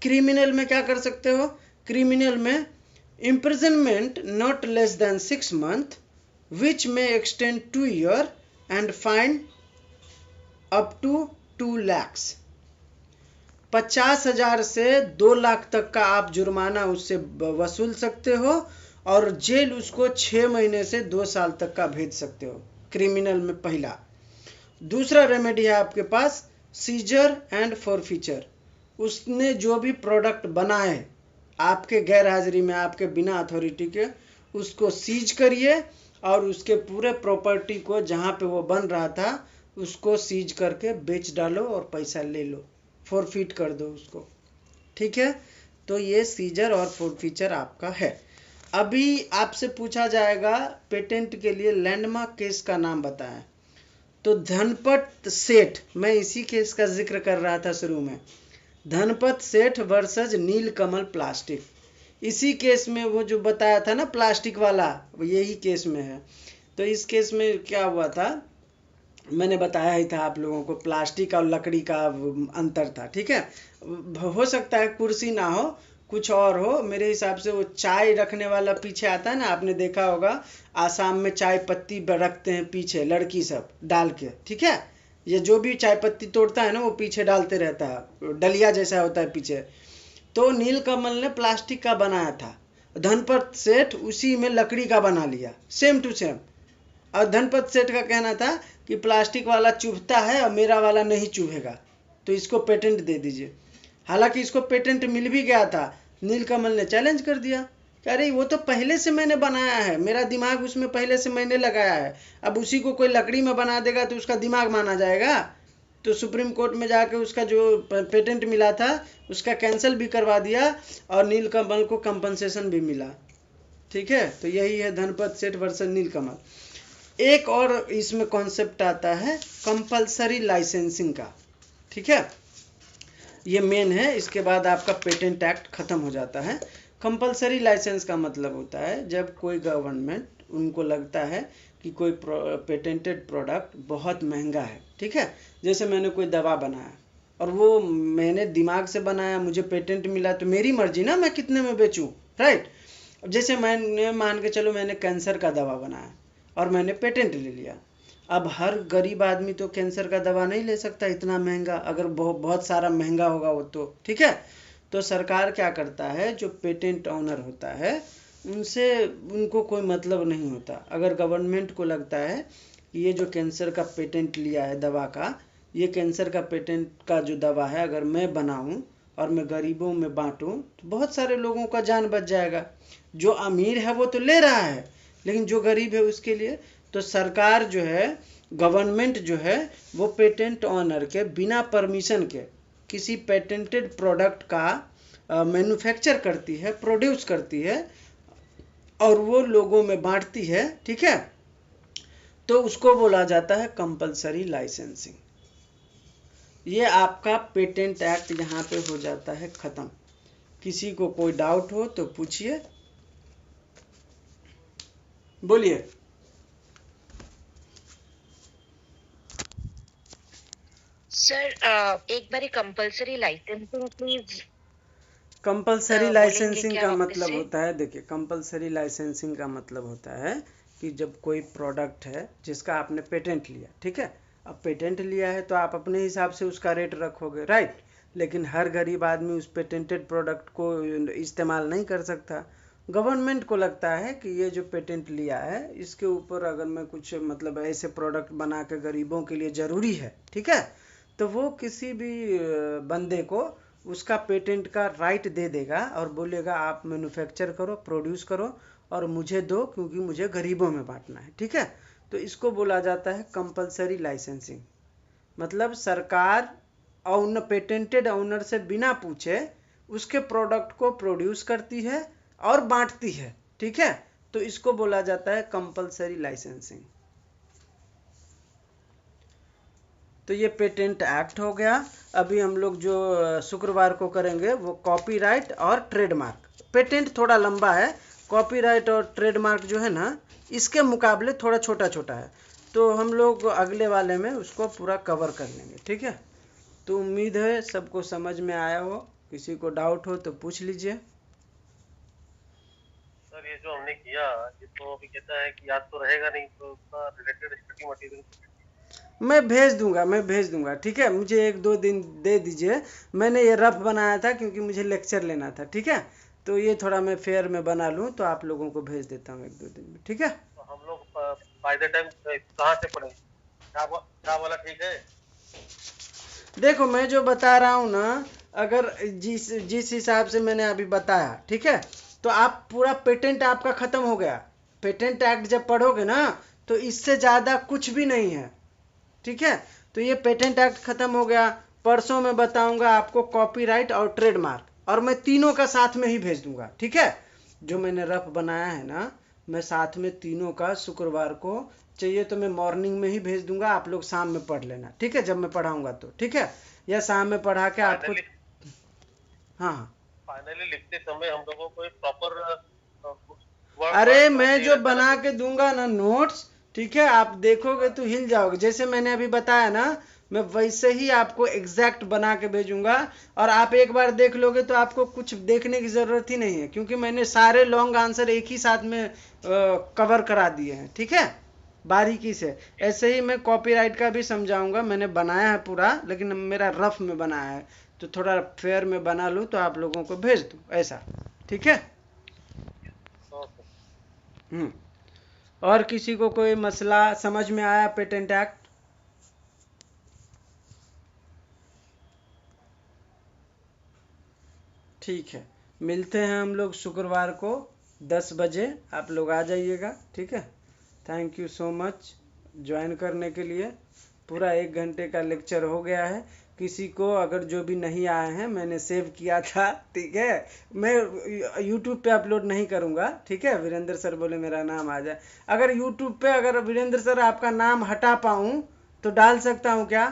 क्रिमिनल में क्या कर सकते हो? क्रिमिनल में imprisonment not less than 6 months which may extend to year and fine up to 2 lakhs। 50,000 से 2 लाख तक का आप जुर्माना उससे वसूल सकते हो और जेल उसको 6 महीने से 2 साल तक का भेज सकते हो, क्रिमिनल में पहला। दूसरा रेमेडी है आपके पास सीजर एंड फॉरफीचर। उसने जो भी प्रोडक्ट बनाए आपके गैर हाजिरी में, आपके बिना अथॉरिटी के, उसको सीज करिए और उसके पूरे प्रॉपर्टी को जहाँ पे वो बन रहा था उसको सीज करके बेच डालो और पैसा ले लो, फॉरफीट कर दो उसको, ठीक है। तो ये सीजर और फॉरफीचर आपका है। अभी आपसे पूछा जाएगा पेटेंट के लिए लैंडमार्क केस का नाम बताएं, तो धनपत सेठ, मैं इसी केस का जिक्र कर रहा था शुरू में, धनपत सेठ वर्सेस नीलकमल प्लास्टिक। इसी केस में वो जो बताया था ना प्लास्टिक वाला, यही केस में है। तो इस केस में क्या हुआ था, मैंने बताया ही था आप लोगों को, प्लास्टिक और लकड़ी का अंतर था, ठीक है। हो सकता है कुर्सी ना हो, कुछ और हो। मेरे हिसाब से वो चाय रखने वाला पीछे आता है ना, आपने देखा होगा आसाम में चाय पत्ती रखते हैं पीछे लड़की सब डाल के, ठीक है। ये जो भी चाय पत्ती तोड़ता है ना वो पीछे डालते रहता है, डलिया जैसा होता है पीछे। तो नीलकमल ने प्लास्टिक का बनाया था, धनपत सेठ उसी में लकड़ी का बना लिया, सेम टू सेम। और धनपत सेठ का कहना था कि प्लास्टिक वाला चुभता है और मेरा वाला नहीं चुभेगा, तो इसको पेटेंट दे दीजिए। हालांकि इसको पेटेंट मिल भी गया था, नीलकमल ने चैलेंज कर दिया, अरे वो तो पहले से मैंने बनाया है, मेरा दिमाग उसमें पहले से मैंने लगाया है, अब उसी को कोई लकड़ी में बना देगा तो उसका दिमाग माना जाएगा। तो सुप्रीम कोर्ट में जाके उसका जो पेटेंट मिला था उसका कैंसिल भी करवा दिया और नीलकमल को कंपनसेशन भी मिला, ठीक है। तो यही है धनपत सेठ वर्सेस नीलकमल। एक और इसमें कॉन्सेप्ट आता है कंपल्सरी लाइसेंसिंग का, ठीक है, ये मेन है, इसके बाद आपका पेटेंट एक्ट खत्म हो जाता है। कंपल्सरी लाइसेंस का मतलब होता है जब कोई गवर्नमेंट, उनको लगता है कि कोई पेटेंटेड प्रोडक्ट बहुत महंगा है, ठीक है, जैसे मैंने कोई दवा बनाया और वो मैंने दिमाग से बनाया, मुझे पेटेंट मिला, तो मेरी मर्जी ना मैं कितने में बेचूं, राइट। अब जैसे मैंने मान के चलो मैंने कैंसर का दवा बनाया और मैंने पेटेंट ले लिया, अब हर गरीब आदमी तो कैंसर का दवा नहीं ले सकता इतना महंगा, अगर बहुत सारा महंगा होगा वो तो, ठीक है। तो सरकार क्या करता है, जो पेटेंट ऑनर होता है उनसे उनको कोई मतलब नहीं होता। अगर गवर्नमेंट को लगता है कि ये जो कैंसर का पेटेंट लिया है दवा का, ये कैंसर का पेटेंट का जो दवा है अगर मैं बनाऊं और मैं गरीबों में बांटूं तो बहुत सारे लोगों का जान बच जाएगा। जो अमीर है वो तो ले रहा है, लेकिन जो गरीब है उसके लिए तो सरकार जो है, गवर्नमेंट जो है, वो पेटेंट ऑनर के बिना परमिशन के किसी पेटेंटेड प्रोडक्ट का मैन्युफैक्चर करती है, प्रोड्यूस करती है और वो लोगों में बांटती है, ठीक है। तो उसको बोला जाता है कंपलसरी लाइसेंसिंग। ये आपका पेटेंट एक्ट यहाँ पे हो जाता है खत्म। किसी को कोई डाउट हो तो पूछिए, बोलिए। सर एक बारी कंपलसरी लाइसेंसिंग प्लीज कंपलसरी बोलेंगे लाइसेंसिंग क्या का वापस मतलब से? होता है, देखिए कंपलसरी लाइसेंसिंग का मतलब होता है कि जब कोई प्रोडक्ट है जिसका आपने पेटेंट लिया, ठीक है। अब पेटेंट लिया है तो आप अपने हिसाब से उसका रेट रखोगे, राइट। लेकिन हर गरीब आदमी उस पेटेंटेड प्रोडक्ट को इस्तेमाल नहीं कर सकता। गवर्नमेंट को लगता है कि ये जो पेटेंट लिया है इसके ऊपर अगर मैं कुछ मतलब ऐसे प्रोडक्ट बना के गरीबों के लिए ज़रूरी है, ठीक है, तो वो किसी भी बंदे को उसका पेटेंट का राइट दे देगा और बोलेगा आप मैन्युफैक्चर करो, प्रोड्यूस करो और मुझे दो क्योंकि मुझे गरीबों में बांटना है, ठीक है। तो इसको बोला जाता है कंपलसरी लाइसेंसिंग। मतलब सरकार पेटेंटेड ऑनर से बिना पूछे उसके प्रोडक्ट को प्रोड्यूस करती है और बांटती है, ठीक है। तो इसको बोला जाता है कंपलसरी लाइसेंसिंग। तो ये पेटेंट एक्ट हो गया। अभी हम लोग जो शुक्रवार को करेंगे वो कॉपीराइट और ट्रेडमार्क। पेटेंट थोड़ा लंबा है, कॉपीराइट और ट्रेडमार्क जो है ना इसके मुकाबले थोड़ा छोटा छोटा है, तो हम लोग अगले वाले में उसको पूरा कवर कर लेंगे, ठीक है। तो उम्मीद है सबको समझ में आया हो। किसी को डाउट हो तो पूछ लीजिए। सर ये जो हमने किया ये तो अभी कहता है कि याद तो रहेगा नहीं, तो उसका रिलेटेड स्टडी मटेरियल मैं भेज दूंगा, ठीक है। मुझे 1-2 दिन दे दीजिए। मैंने ये रफ बनाया था क्योंकि मुझे लेक्चर लेना था, ठीक है। तो ये थोड़ा मैं फेयर में बना लूँ तो आप लोगों को भेज देता हूँ 1-2 दिन में, ठीक है। तो हम लोग बाय द टाइम कहाँ से पढ़ेंगे? क्या वाला ठीक है? देखो मैं जो बता रहा हूँ ना, अगर जिस जिस हिसाब से मैंने अभी बताया, ठीक है, तो आप पूरा पेटेंट आपका खत्म हो गया। पेटेंट एक्ट जब पढ़ोगे ना तो इससे ज़्यादा कुछ भी नहीं है, ठीक है। तो ये पेटेंट एक्ट खत्म हो गया। परसों मैं बताऊंगा आपको कॉपीराइट और ट्रेडमार्क, और मैं तीनों का साथ में ही भेज दूंगा, ठीक है। जो मैंने रफ बनाया है ना मैं साथ में तीनों का शुक्रवार को, चाहिए तो मैं मॉर्निंग में ही भेज दूंगा, आप लोग शाम में पढ़ लेना, ठीक है, जब मैं पढ़ाऊंगा तो, ठीक है। या शाम में पढ़ा के आपको, हाँ हाँ। फाइनली लिखते समय हम लोगों को एक प्रॉपर अरे मैं जो बना के दूंगा ना नोट्स, ठीक है, आप देखोगे तो हिल जाओगे। जैसे मैंने अभी बताया ना मैं वैसे ही आपको एग्जैक्ट बना के भेजूंगा, और आप एक बार देख लोगे तो आपको कुछ देखने की ज़रूरत ही नहीं है, क्योंकि मैंने सारे लॉन्ग आंसर एक ही साथ में कवर करा दिए हैं, ठीक है, बारीकी से। ऐसे ही मैं कॉपीराइट का भी समझाऊंगा। मैंने बनाया है पूरा, लेकिन मेरा रफ में बनाया है, तो थोड़ा फेयर में बना लूँ तो आप लोगों को भेज दूँ, ऐसा, ठीक है। और किसी को कोई मसला समझ में आया पेटेंट एक्ट? ठीक है, मिलते हैं हम लोग शुक्रवार को 10 बजे, आप लोग आ जाइएगा, ठीक है। Thank you so much join करने के लिए। पूरा 1 घंटे का लेक्चर हो गया है। किसी को अगर जो भी नहीं आए हैं मैंने सेव किया था, ठीक है, मैं यूट्यूब पे अपलोड नहीं करूँगा, ठीक है। वीरेंद्र सर बोले मेरा नाम आ जाए। अगर यूट्यूब पे अगर वीरेंद्र सर आपका नाम हटा पाऊँ तो डाल सकता हूँ क्या?